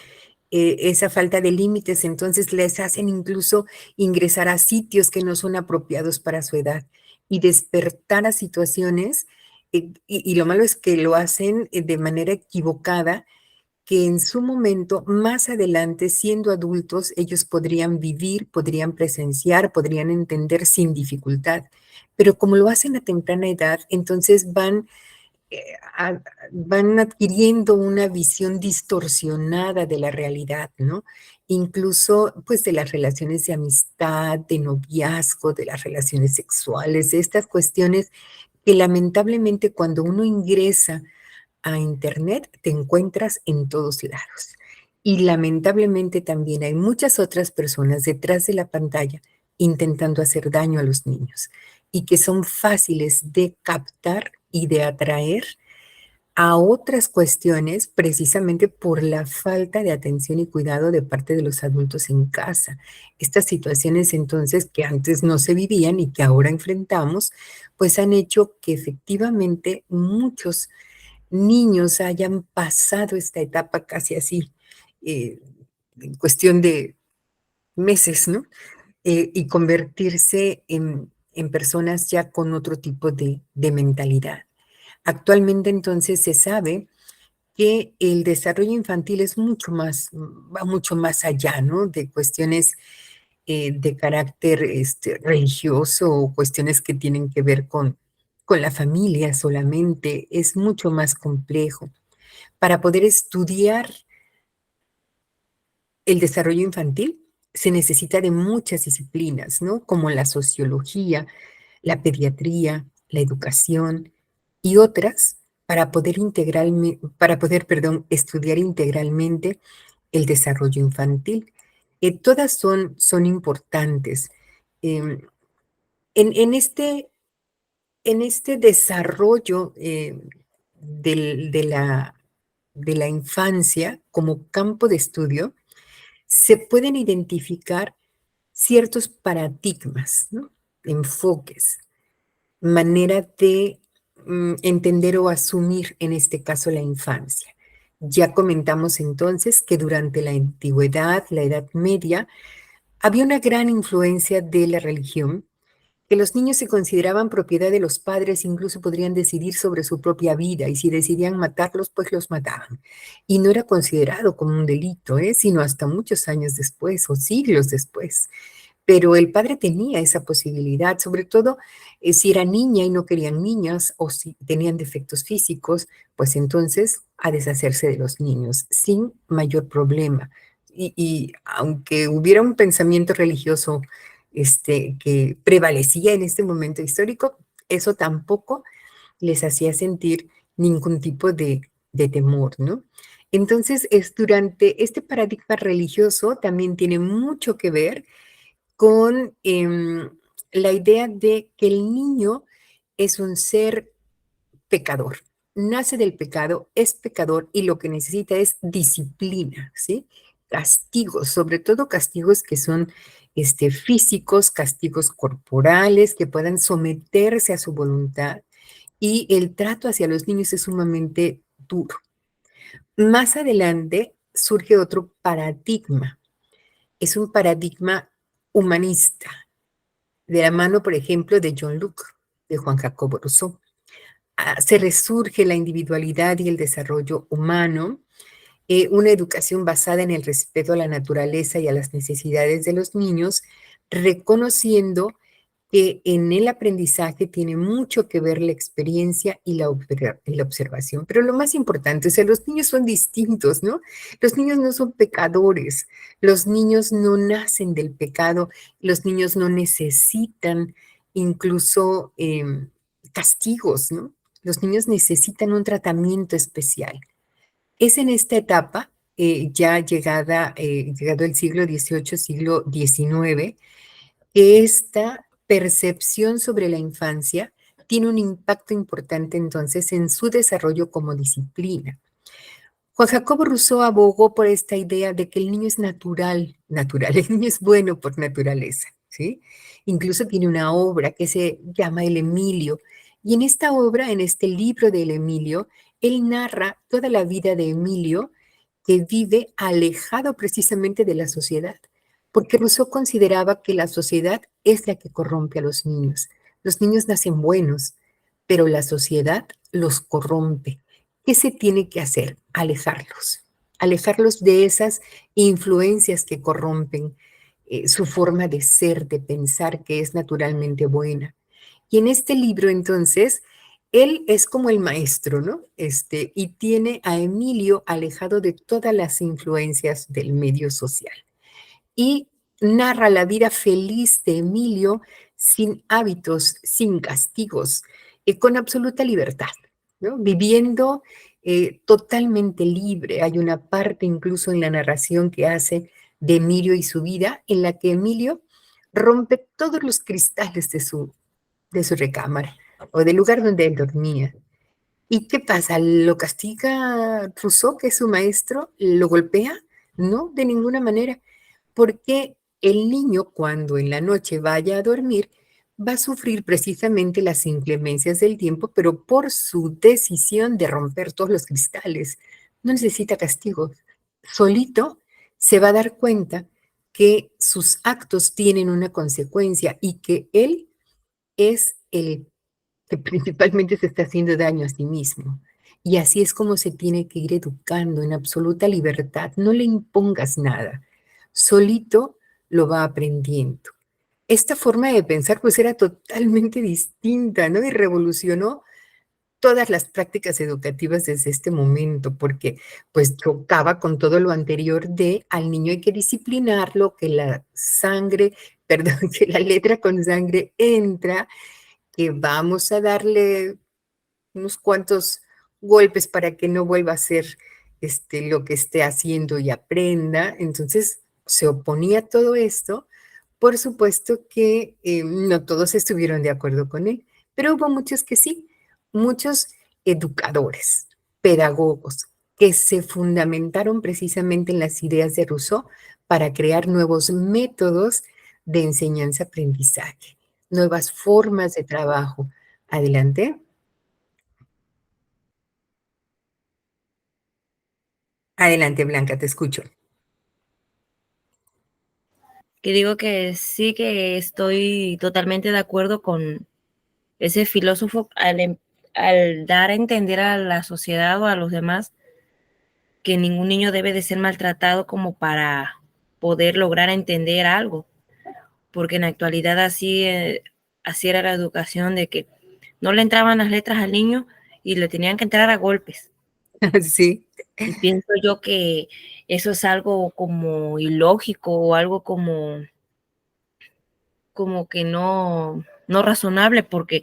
Esa falta de límites, entonces les hacen incluso ingresar a sitios que no son apropiados para su edad y despertar a situaciones, y lo malo es que lo hacen de manera equivocada, que en su momento, más adelante, siendo adultos, ellos podrían vivir, podrían presenciar, podrían entender sin dificultad. Pero como lo hacen a temprana edad, entonces van van adquiriendo una visión distorsionada de la realidad, ¿no? Incluso, pues, de las relaciones de amistad, de noviazgo, de las relaciones sexuales, de estas cuestiones que lamentablemente cuando uno ingresa a Internet te encuentras en todos lados. Y lamentablemente también hay muchas otras personas detrás de la pantalla intentando hacer daño a los niños y que son fáciles de captar y de atraer a otras cuestiones precisamente por la falta de atención y cuidado de parte de los adultos en casa. Estas situaciones entonces que antes no se vivían y que ahora enfrentamos, pues han hecho que efectivamente muchos niños hayan pasado esta etapa casi así, eh, en cuestión de meses, ¿no? Y convertirse en personas ya con otro tipo de mentalidad. Actualmente entonces se sabe que el desarrollo infantil es mucho más, va mucho más allá, ¿no? De cuestiones de carácter religioso o cuestiones que tienen que ver con la familia solamente. Es mucho más complejo. Para poder estudiar el desarrollo infantil se necesita de muchas disciplinas, ¿no? Como la sociología, la pediatría, la educación y otras para poder, perdón, estudiar integralmente el desarrollo infantil. Todas son importantes. Em, en este desarrollo de la infancia como campo de estudio, se pueden identificar ciertos paradigmas, ¿no? Enfoques, manera de entender o asumir, en este caso, la infancia. Ya comentamos entonces que durante la antigüedad, la Edad Media, había una gran influencia de la religión, que los niños se consideraban propiedad de los padres, incluso podrían decidir sobre su propia vida y si decidían matarlos, pues los mataban. Y no era considerado como un delito, sino hasta muchos años después o siglos después. Pero el padre tenía esa posibilidad, sobre todo si era niña y no querían niñas o si tenían defectos físicos, pues entonces a deshacerse de los niños sin mayor problema. Y aunque hubiera un pensamiento religioso que prevalecía en este momento histórico, eso tampoco les hacía sentir ningún tipo de temor, ¿no? Entonces, es durante este paradigma religioso también tiene mucho que ver con la idea de que el niño es un ser pecador. Nace del pecado, es pecador y lo que necesita es disciplina, ¿sí? Castigos, sobre todo castigos que son físicos, castigos corporales, que puedan someterse a su voluntad. Y el trato hacia los niños es sumamente duro. Más adelante surge otro paradigma. Es un paradigma humanista, de la mano, por ejemplo, de John Locke, de Juan Jacobo Rousseau. Se resurge la individualidad y el desarrollo humano, una educación basada en el respeto a la naturaleza y a las necesidades de los niños, reconociendo que en el aprendizaje tiene mucho que ver la experiencia y la observación. Pero lo más importante, o sea, los niños son distintos, ¿no? Los niños no son pecadores, los niños no nacen del pecado, los niños no necesitan incluso castigos, ¿no? Los niños necesitan un tratamiento especial. Es en esta etapa, ya llegado el siglo XVIII, siglo XIX, que esta percepción sobre la infancia tiene un impacto importante entonces en su desarrollo como disciplina. Juan Jacobo Rousseau abogó por esta idea de que el niño es natural, el niño es bueno por naturaleza, ¿sí? Incluso tiene una obra que se llama El Emilio, y en esta obra, en este libro de El Emilio, él narra toda la vida de Emilio, que vive alejado precisamente de la sociedad, porque Rousseau consideraba que la sociedad es la que corrompe a los niños. Los niños nacen buenos, pero la sociedad los corrompe. ¿Qué se tiene que hacer? Alejarlos de esas influencias que corrompen su forma de ser, de pensar, que es naturalmente buena. Y en este libro, entonces, Él es como el maestro, ¿no? Y tiene a Emilio alejado de todas las influencias del medio social. Y narra la vida feliz de Emilio sin hábitos, sin castigos, con absoluta libertad, ¿no? Viviendo totalmente libre. Hay una parte incluso en la narración que hace de Emilio y su vida en la que Emilio rompe todos los cristales de su recámara o del lugar donde él dormía. ¿Y qué pasa? ¿Lo castiga Rousseau, que es su maestro? ¿Lo golpea? No, de ninguna manera, porque el niño cuando en la noche vaya a dormir va a sufrir precisamente las inclemencias del tiempo, pero por su decisión de romper todos los cristales. No necesita castigo. Solito se va a dar cuenta que sus actos tienen una consecuencia y que él es el que principalmente se está haciendo daño a sí mismo. Y así es como se tiene que ir educando en absoluta libertad. No le impongas nada. Solito lo va aprendiendo. Esta forma de pensar pues era totalmente distinta, ¿no? Y revolucionó todas las prácticas educativas desde este momento, porque pues chocaba con todo lo anterior de al niño hay que disciplinarlo, que la sangre, perdón, que la letra con sangre entra, que vamos a darle unos cuantos golpes para que no vuelva a hacer lo que esté haciendo y aprenda. Entonces se oponía a todo esto. Por supuesto que no todos estuvieron de acuerdo con él, pero hubo muchos que sí, muchos educadores, pedagogos, que se fundamentaron precisamente en las ideas de Rousseau para crear nuevos métodos de enseñanza-aprendizaje, nuevas formas de trabajo. Adelante. Adelante, Blanca, te escucho. Que digo que sí, que estoy totalmente de acuerdo con ese filósofo al dar a entender a la sociedad o a los demás que ningún niño debe de ser maltratado como para poder lograr entender algo, porque en la actualidad así era la educación, de que no le entraban las letras al niño y le tenían que entrar a golpes. Sí. Y pienso yo que eso es algo como ilógico o algo como que no razonable, porque,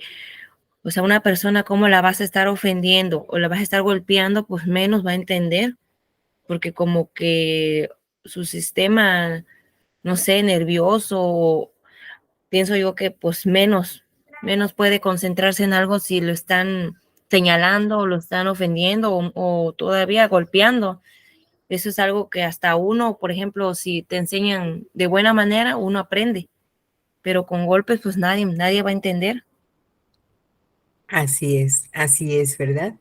o sea, una persona, ¿cómo la vas a estar ofendiendo o la vas a estar golpeando? Pues menos va a entender, porque como que su sistema, no sé, nervioso, pienso yo que pues menos puede concentrarse en algo si lo están señalando o lo están ofendiendo o todavía golpeando. Eso es algo que hasta uno, por ejemplo, si te enseñan de buena manera, uno aprende, pero con golpes pues nadie va a entender. Así es, ¿verdad?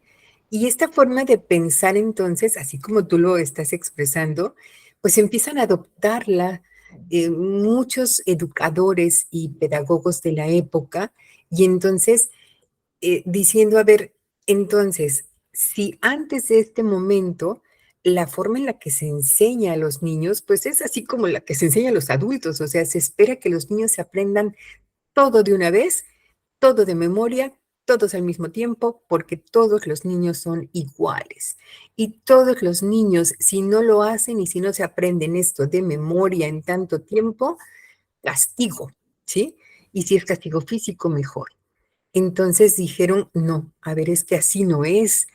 Y esta forma de pensar entonces, así como tú lo estás expresando, pues empiezan a adoptarla muchos educadores y pedagogos de la época y entonces diciendo, a ver, entonces, si antes de este momento la forma en la que se enseña a los niños, pues es así como la que se enseña a los adultos, o sea, se espera que los niños se aprendan todo de una vez, todo de memoria, todos al mismo tiempo, porque todos los niños son iguales. Y todos los niños, si no lo hacen y si no se aprenden esto de memoria en tanto tiempo, castigo, ¿sí? Y si es castigo físico, mejor. Entonces dijeron, no, a ver, es que así no es.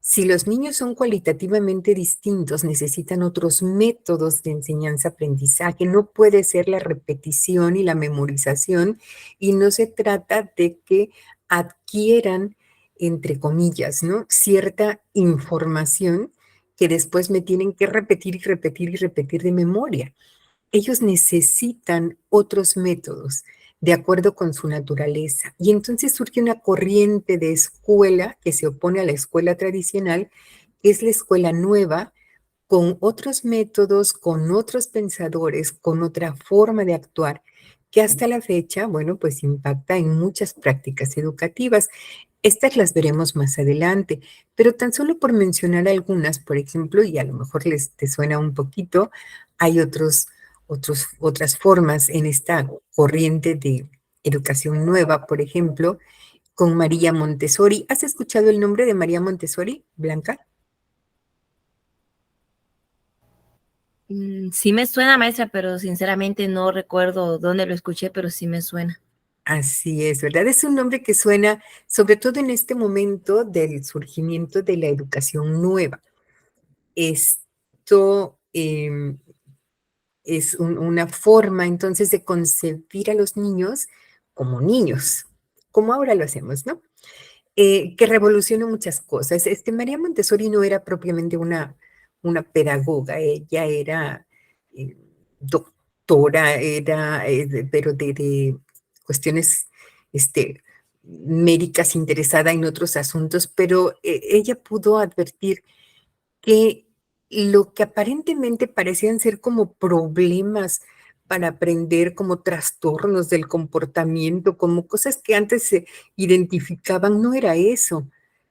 Si los niños son cualitativamente distintos, necesitan otros métodos de enseñanza-aprendizaje. No puede ser la repetición y la memorización y no se trata de que adquieran, entre comillas, ¿no? Cierta información que después me tienen que repetir y repetir y repetir de memoria. Ellos necesitan otros métodos de acuerdo con su naturaleza. Y entonces surge una corriente de escuela que se opone a la escuela tradicional, que es la escuela nueva, con otros métodos, con otros pensadores, con otra forma de actuar, que hasta la fecha, bueno, pues impacta en muchas prácticas educativas. Estas las veremos más adelante, pero tan solo por mencionar algunas, por ejemplo, y a lo mejor les te suena un poquito, hay otras formas en esta corriente de educación nueva, por ejemplo, con María Montessori. ¿Has escuchado el nombre de María Montessori, Blanca? Sí me suena, maestra, pero sinceramente no recuerdo dónde lo escuché, pero sí me suena. Así es, ¿verdad? Es un nombre que suena, sobre todo en este momento del surgimiento de la educación nueva. Esto es una forma entonces de concebir a los niños, como ahora lo hacemos, ¿no? Que revolucionó muchas cosas. María Montessori no era propiamente una pedagoga, ella era eh, doctora, pero de cuestiones este, médicas interesada en otros asuntos, pero ella pudo advertir que lo que aparentemente parecían ser como problemas para aprender, como trastornos del comportamiento, como cosas que antes se identificaban, no era eso.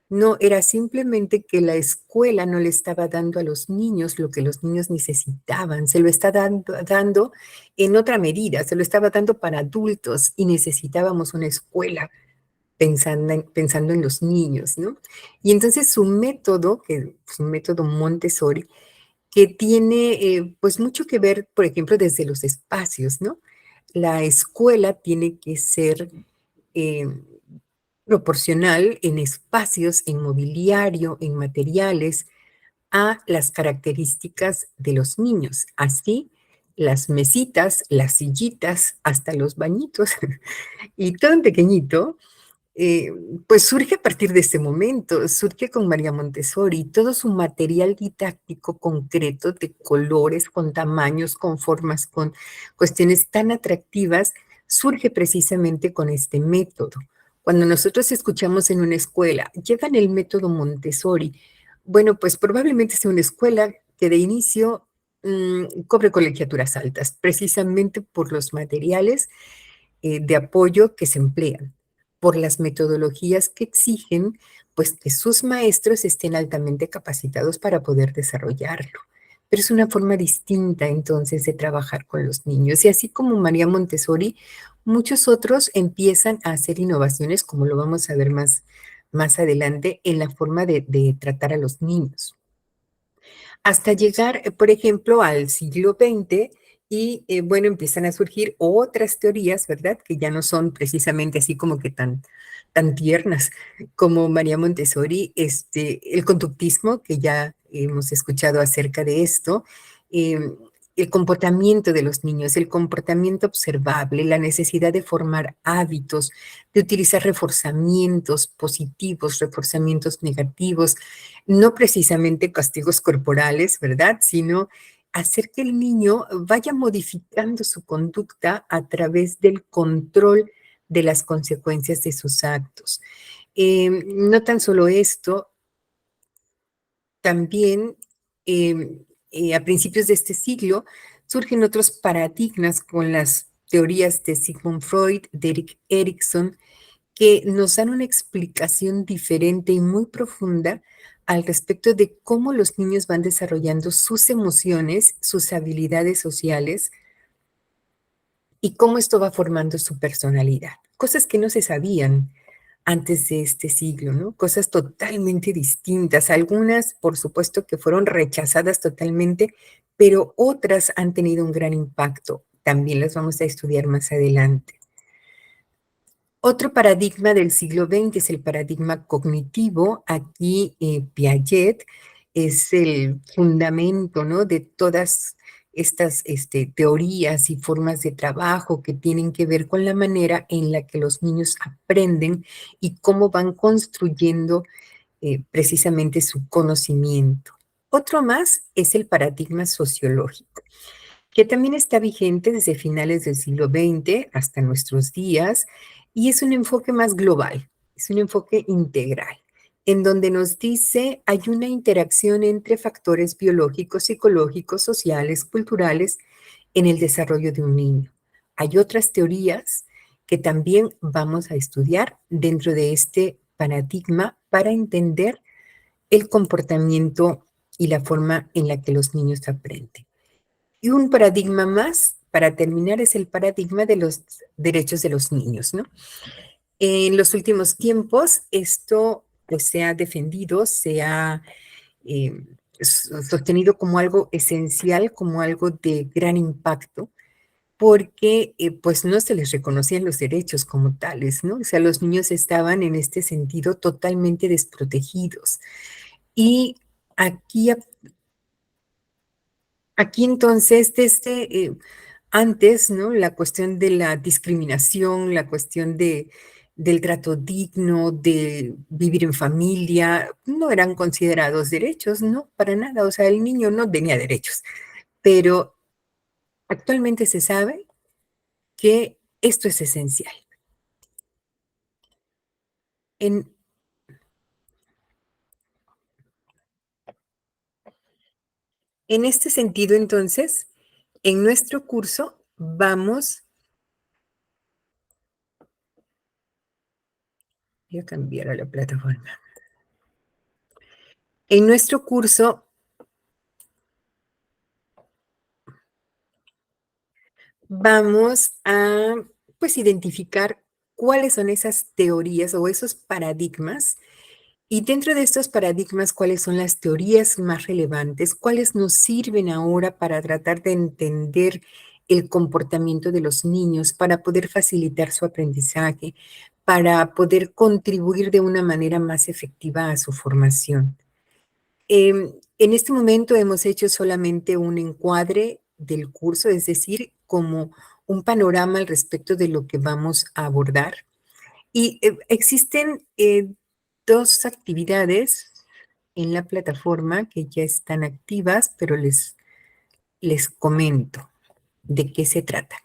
No, era simplemente que la escuela no le estaba dando a los niños lo que los niños necesitaban, se lo está dando en otra medida, se lo estaba dando para adultos y necesitábamos una escuela pensando en los niños, ¿no? Y entonces su método, que es un método Montessori, que tiene pues mucho que ver, por ejemplo, desde los espacios, ¿no? La escuela tiene que ser eh, proporcional en espacios, en mobiliario, en materiales, a las características de los niños. Así, las mesitas, las sillitas, hasta los bañitos y todo en pequeñito eh, pues surge a partir de este momento, surge con María Montessori, todo su material didáctico concreto de colores, con tamaños, con formas, con cuestiones tan atractivas, surge precisamente con este método. Cuando nosotros escuchamos en una escuela, llevan el método Montessori, bueno, pues probablemente sea una escuela que de inicio cobre colegiaturas altas, precisamente por los materiales de apoyo que se emplean, por las metodologías que exigen, pues que sus maestros estén altamente capacitados para poder desarrollarlo. Pero es una forma distinta entonces de trabajar con los niños. Y así como María Montessori, muchos otros empiezan a hacer innovaciones, como lo vamos a ver más adelante, en la forma de tratar a los niños hasta llegar, por ejemplo, al siglo XX y, bueno, empiezan a surgir otras teorías, ¿verdad? Que ya no son precisamente así como que tan tiernas como María Montessori, el conductismo, que ya hemos escuchado acerca de esto, eh, el comportamiento de los niños, el comportamiento observable, la necesidad de formar hábitos, de utilizar reforzamientos positivos, reforzamientos negativos, no precisamente castigos corporales, ¿verdad? Sino hacer que el niño vaya modificando su conducta a través del control de las consecuencias de sus actos. No tan solo esto, también a principios de este siglo surgen otros paradigmas con las teorías de Sigmund Freud, de Erik Erikson, que nos dan una explicación diferente y muy profunda al respecto de cómo los niños van desarrollando sus emociones, sus habilidades sociales y cómo esto va formando su personalidad. Cosas que no se sabían antes de este siglo, ¿no? Cosas totalmente distintas. Algunas, por supuesto, que fueron rechazadas totalmente, pero otras han tenido un gran impacto. También las vamos a estudiar más adelante. Otro paradigma del siglo XX es el paradigma cognitivo. Aquí Piaget es el fundamento, ¿no?, de todas estas teorías y formas de trabajo que tienen que ver con la manera en la que los niños aprenden y cómo van construyendo precisamente su conocimiento. Otro más es el paradigma sociológico, que también está vigente desde finales del siglo XX hasta nuestros días, y es un enfoque más global, es un enfoque integral, en donde nos dice hay una interacción entre factores biológicos, psicológicos, sociales, culturales en el desarrollo de un niño. Hay otras teorías que también vamos a estudiar dentro de este paradigma para entender el comportamiento y la forma en la que los niños aprenden. Y un paradigma más, para terminar, es el paradigma de los derechos de los niños, ¿no? En los últimos tiempos, esto pues, se ha defendido, se ha eh, sostenido como algo esencial, como algo de gran impacto, porque pues no se les reconocían los derechos como tales, ¿no? O sea, los niños estaban en este sentido totalmente desprotegidos. Y aquí, aquí entonces, desde antes, ¿no? La cuestión de la discriminación, la cuestión del trato digno, de vivir en familia, no eran considerados derechos, ¿no? Para nada. O sea, el niño no tenía derechos. Pero actualmente se sabe que esto es esencial. En, en este sentido, entonces, en nuestro curso vamos, voy a cambiar a la plataforma. En nuestro curso vamos a, pues, identificar cuáles son esas teorías o esos paradigmas y dentro de estos paradigmas, cuáles son las teorías más relevantes, cuáles nos sirven ahora para tratar de entender el comportamiento de los niños, para poder facilitar su aprendizaje, para poder contribuir de una manera más efectiva a su formación. En este momento hemos hecho solamente un encuadre del curso, es decir, como un panorama al respecto de lo que vamos a abordar. Y existen dos actividades en la plataforma que ya están activas, pero les comento de qué se trata.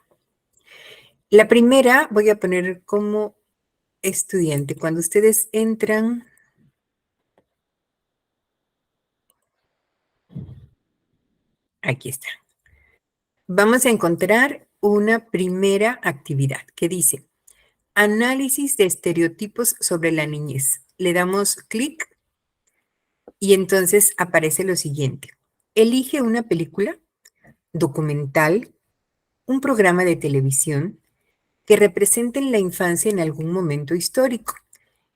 La primera voy a poner como estudiante. Cuando ustedes entran, aquí está. Vamos a encontrar una primera actividad que dice análisis de estereotipos sobre la niñez. Le damos clic y entonces aparece lo siguiente. Elige una película, documental, un programa de televisión que representen la infancia en algún momento histórico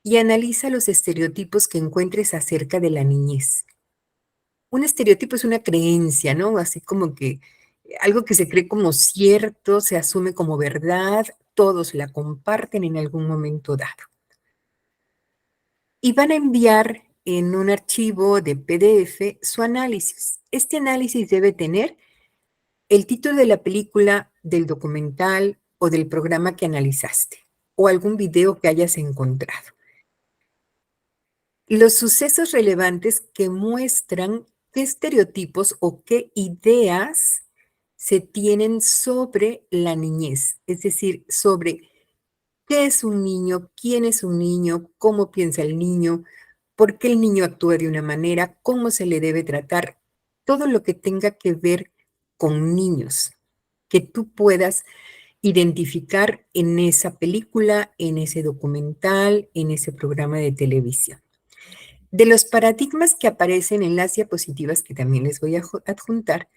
y analiza los estereotipos que encuentres acerca de la niñez. Un estereotipo es una creencia, ¿no? Así como que algo que se cree como cierto, se asume como verdad, todos la comparten en algún momento dado. Y van a enviar en un archivo de PDF su análisis. Este análisis debe tener el título de la película, del documental o del programa que analizaste, o algún video que hayas encontrado. Los sucesos relevantes que muestran qué estereotipos o qué ideas se tienen sobre la niñez, es decir, sobre qué es un niño, quién es un niño, cómo piensa el niño, por qué el niño actúa de una manera, cómo se le debe tratar, todo lo que tenga que ver con niños, que tú puedas identificar en esa película, en ese documental, en ese programa de televisión. De los paradigmas que aparecen en las diapositivas, que también les voy a adjuntar,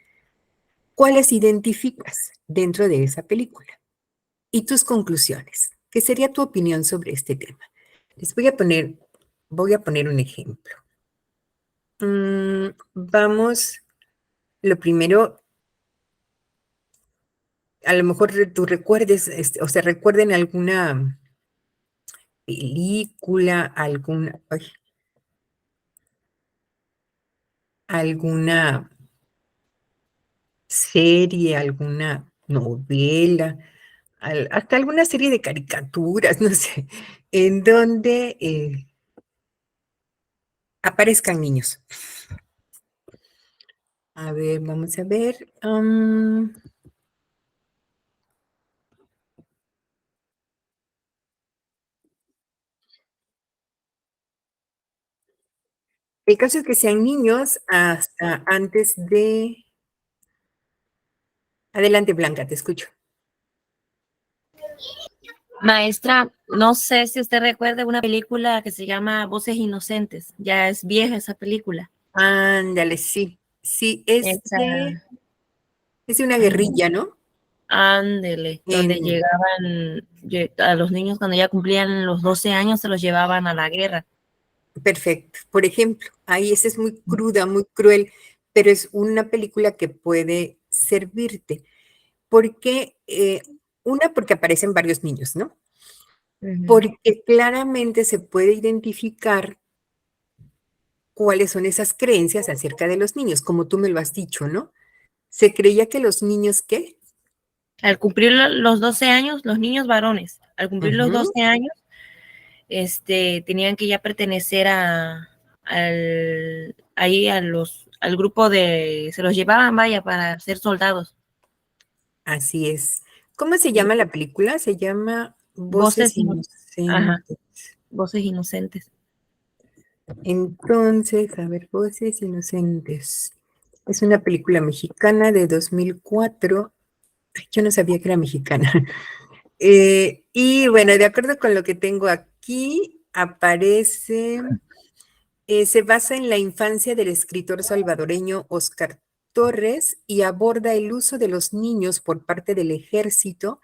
¿cuáles identificas dentro de esa película? Y tus conclusiones. ¿Qué sería tu opinión sobre este tema? Les voy a poner un ejemplo. Vamos, lo primero, a lo mejor tú recuerdes, o sea, recuerden alguna película, alguna serie, alguna novela, hasta alguna serie de caricaturas, no sé, en donde aparezcan niños. A ver, vamos a ver. El caso es que sean niños hasta antes de... Adelante, Blanca, te escucho. Maestra, no sé si usted recuerda una película que se llama Voces Inocentes. Ya es vieja esa película. Ándale, sí. Sí, Esa, es de una ajá. guerrilla, ¿no? Ándele, donde En, llegaban a los niños cuando ya cumplían los 12 años, se los llevaban a la guerra. Perfecto. Por ejemplo, ahí esa es muy cruda, muy cruel, pero es una película que puede servirte. Porque, una, porque aparecen varios niños, ¿no? Ujú. Porque claramente se puede identificar cuáles son esas creencias acerca de los niños, como tú me lo has dicho, ¿no? Se creía que los niños, ¿qué? Al cumplir los 12 años, los niños varones, al cumplir los Ujú, 12 años, tenían que ya pertenecer ahí al grupo se los llevaban, vaya, para ser soldados. así es. ¿Cómo se Y llama la película? Se llama voces, Voces ajá, Inocentes. voces inocentes. Entonces, a ver, Voces Inocentes. Es una película mexicana de 2004. Ay, yo no sabía que era mexicana. Y bueno, de acuerdo con lo que tengo aquí, aparece, se basa en la infancia del escritor salvadoreño Oscar Torres y aborda el uso de los niños por parte del ejército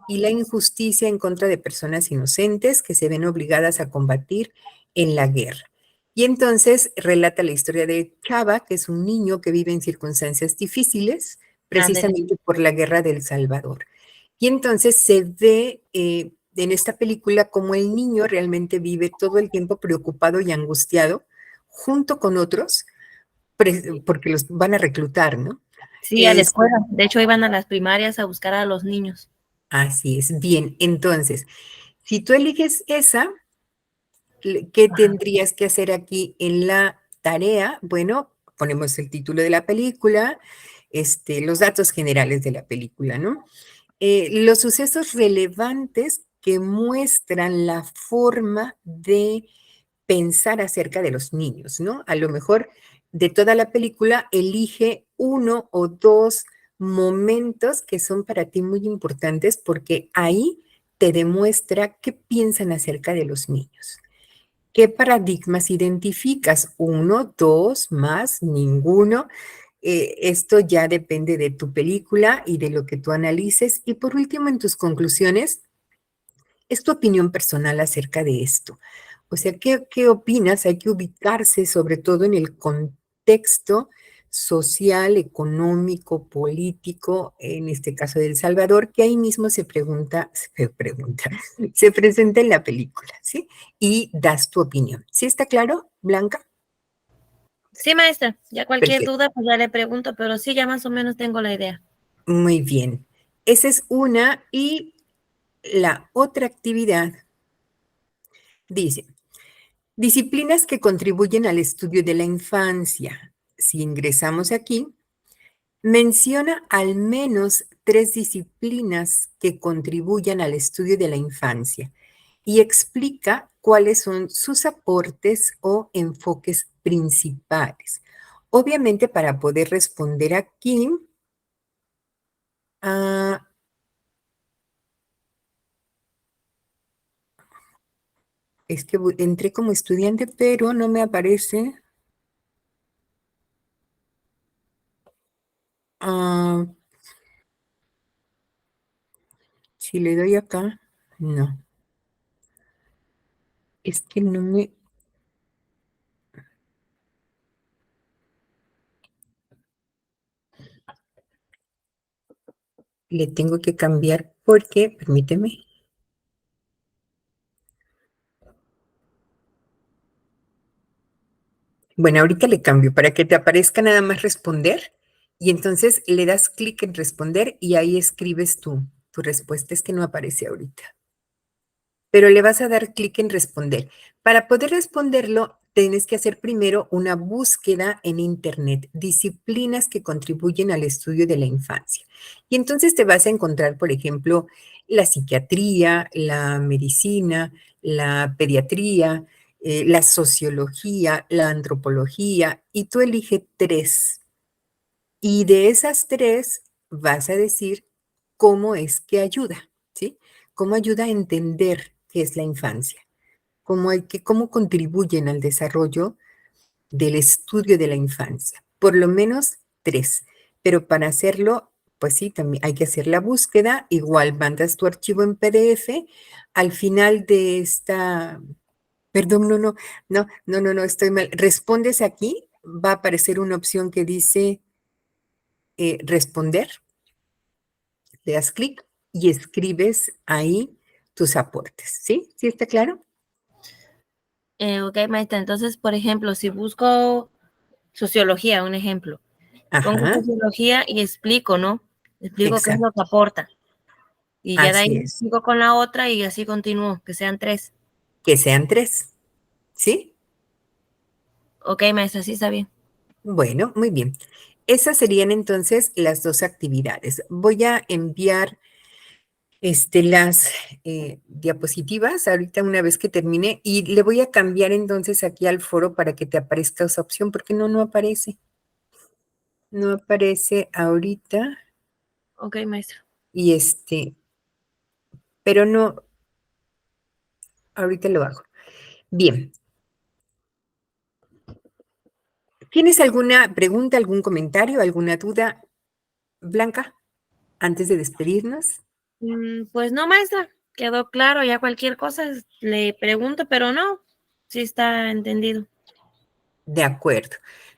y la injusticia en contra de personas inocentes que se ven obligadas a combatir en la guerra. Y entonces relata la historia de Chava, que es un niño que vive en circunstancias difíciles, Ándele. precisamente por la guerra del Salvador. Y entonces se ve en esta película como el niño realmente vive todo el tiempo preocupado y angustiado junto con otros, porque los van a reclutar, ¿no? Sí, a la Es, escuela. De hecho, iban a las primarias a buscar a los niños. así es. Bien, entonces, si tú eliges esa, ¿qué tendrías que hacer aquí en la tarea? Bueno, ponemos el título de la película, los datos generales de la película, ¿no? Los sucesos relevantes que muestran la forma de pensar acerca de los niños, ¿no? A lo mejor de toda la película elige uno o dos momentos que son para ti muy importantes porque ahí te demuestra qué piensan acerca de los niños. ¿Qué paradigmas identificas? ¿Uno, dos, más, ninguno? Esto ya depende de tu película y de lo que tú analices. Y por último, en tus conclusiones, es tu opinión personal acerca de esto. O sea, ¿qué opinas? Hay que ubicarse sobre todo en el contexto social, económico, político, en este caso de El Salvador, que ahí mismo se presenta en la película, ¿sí? Y das tu opinión. ¿Sí está claro, Blanca? Sí, maestra, ya cualquier Perfecto. duda, pues ya le pregunto, pero sí, ya más o menos tengo la idea. Muy bien. Esa es una. Y la otra actividad dice, disciplinas que contribuyen al estudio de la infancia. Si ingresamos aquí, menciona al menos tres disciplinas que contribuyan al estudio de la infancia y explica cuáles son sus aportes o enfoques principales. Obviamente, para poder responder aquí, ah, es que entré como estudiante, pero no me aparece. Ah, si le doy acá, no. Es que no me, le tengo que cambiar porque, permíteme. Bueno, ahorita le cambio para que te aparezca nada más responder y entonces le das clic en responder y ahí escribes tu respuesta. Es que no aparece ahorita. Pero le vas a dar clic en responder. Para poder responderlo, tienes que hacer primero una búsqueda en Internet, disciplinas que contribuyen al estudio de la infancia. Y entonces te vas a encontrar, por ejemplo, la psiquiatría, la medicina, la pediatría, la sociología, la antropología, y tú elige tres. Y de esas tres vas a decir cómo es que ayuda, ¿sí? Cómo ayuda a entender qué es la infancia, cómo contribuyen al desarrollo del estudio de la infancia. Por lo menos tres, pero para hacerlo pues sí, también hay que hacer la búsqueda. Igual mandas tu archivo en PDF. Al final de esta, perdón, no, estoy mal. Respondes aquí, va a aparecer una opción que dice responder. Le das clic y escribes ahí tus aportes. ¿Sí? ¿Sí está claro? Ok, maestra, entonces, por ejemplo, si busco sociología, un ejemplo, pongo Ajá, sociología y explico, ¿no? Explico qué es lo exacto. que aporta. Y ya de Así ahí es. sigo con la otra y así continúo, que sean 3. Que sean 3. ¿Sí? Ok, maestra, sí está bien. Bueno, muy bien. Esas serían entonces las 2 actividades. Voy a enviar las diapositivas ahorita una vez que termine y le voy a cambiar entonces aquí al foro para que te aparezca esa opción porque no aparece. No aparece ahorita Ok, maestra. y pero no, ahorita lo hago. Bien. ¿Tienes alguna pregunta, algún comentario, alguna duda, Blanca, antes de despedirnos? Pues no, maestra, quedó claro, ya cualquier cosa le pregunto, pero no, sí está entendido. De acuerdo.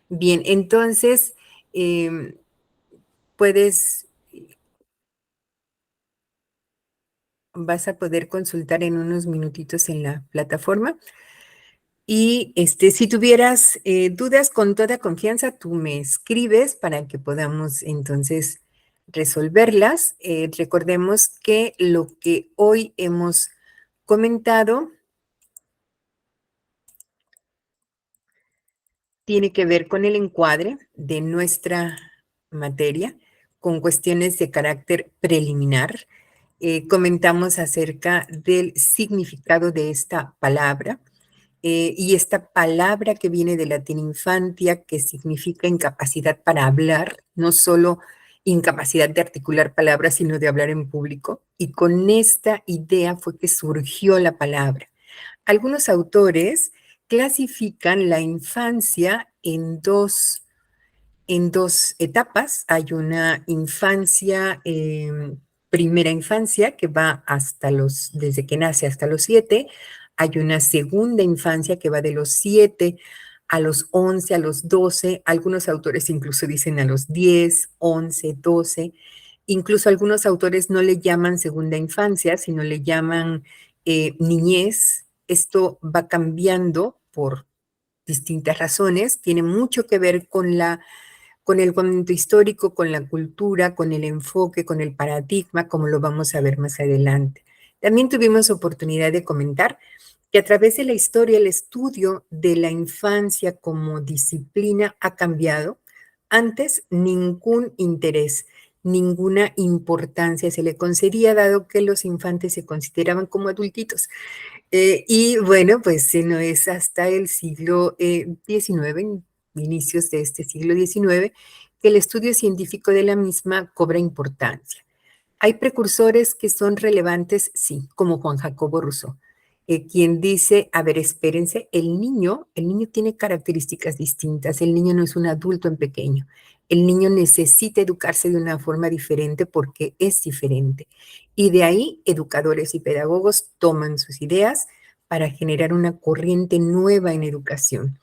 Bien, entonces, em, puedes, vas a poder consultar en unos minutitos en la plataforma. Y si tuvieras dudas, con toda confianza, tú me escribes para que podamos entonces resolverlas. Recordemos que lo que hoy hemos comentado tiene que ver con el encuadre de nuestra materia, con cuestiones de carácter preliminar. Comentamos acerca del significado de esta palabra y esta palabra que viene del latín infantia, que significa incapacidad para hablar, no solo incapacidad de articular palabras, sino de hablar en público. Y con esta idea fue que surgió la palabra. Algunos autores clasifican la infancia en dos etapas. Hay una infancia, primera infancia, que va desde que nace hasta los 7. Hay una segunda infancia que va de los 7 a los 11, a los 12. Algunos autores incluso dicen a los 10, 11, 12. Incluso algunos autores no le llaman segunda infancia, sino le llaman niñez. Esto va cambiando por distintas razones. Tiene mucho que ver con el momento histórico, con la cultura, con el enfoque, con el paradigma, como lo vamos a ver más adelante. También tuvimos oportunidad de comentar que a través de la historia el estudio de la infancia como disciplina ha cambiado. Antes ningún interés, ninguna importancia se le concedía, dado que los infantes se consideraban como adultitos. Y bueno, pues no es hasta el siglo XIX, inicios de este siglo XIX, que el estudio científico de la misma cobra importancia. Hay precursores que son relevantes, sí, como Juan Jacobo Rousseau, quien dice, a ver, espérense, el niño tiene características distintas, el niño no es un adulto en pequeño, el niño necesita educarse de una forma diferente porque es diferente. Y de ahí educadores y pedagogos toman sus ideas para generar una corriente nueva en educación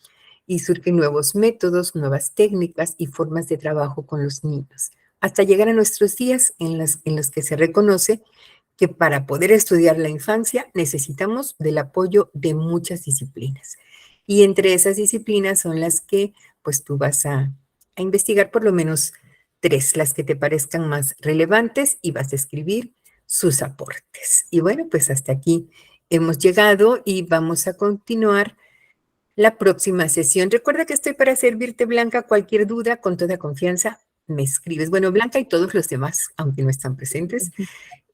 y surgen nuevos métodos, nuevas técnicas y formas de trabajo con los niños hasta llegar a nuestros días en los que se reconoce que para poder estudiar la infancia necesitamos del apoyo de muchas disciplinas. Y entre esas disciplinas son las que pues tú vas a investigar por lo menos 3, las que te parezcan más relevantes y vas a escribir sus aportes. Y bueno, pues hasta aquí hemos llegado y vamos a continuar la próxima sesión. Recuerda que estoy para servirte, Blanca. Cualquier duda, con toda confianza, me escribes. Bueno, Blanca y todos los demás, aunque no están presentes,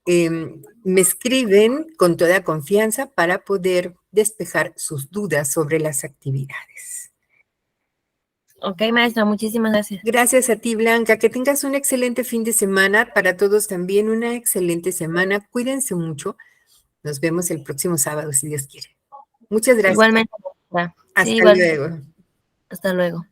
me escriben con toda confianza para poder despejar sus dudas sobre las actividades. Ok, maestra, muchísimas gracias. Gracias a ti, Blanca. Que tengas un excelente fin de semana. Para todos también una excelente semana. Cuídense mucho. Nos vemos el próximo sábado, si Dios quiere. Muchas gracias. Igualmente, maestra. Sí, Hasta igualmente. luego. Hasta luego.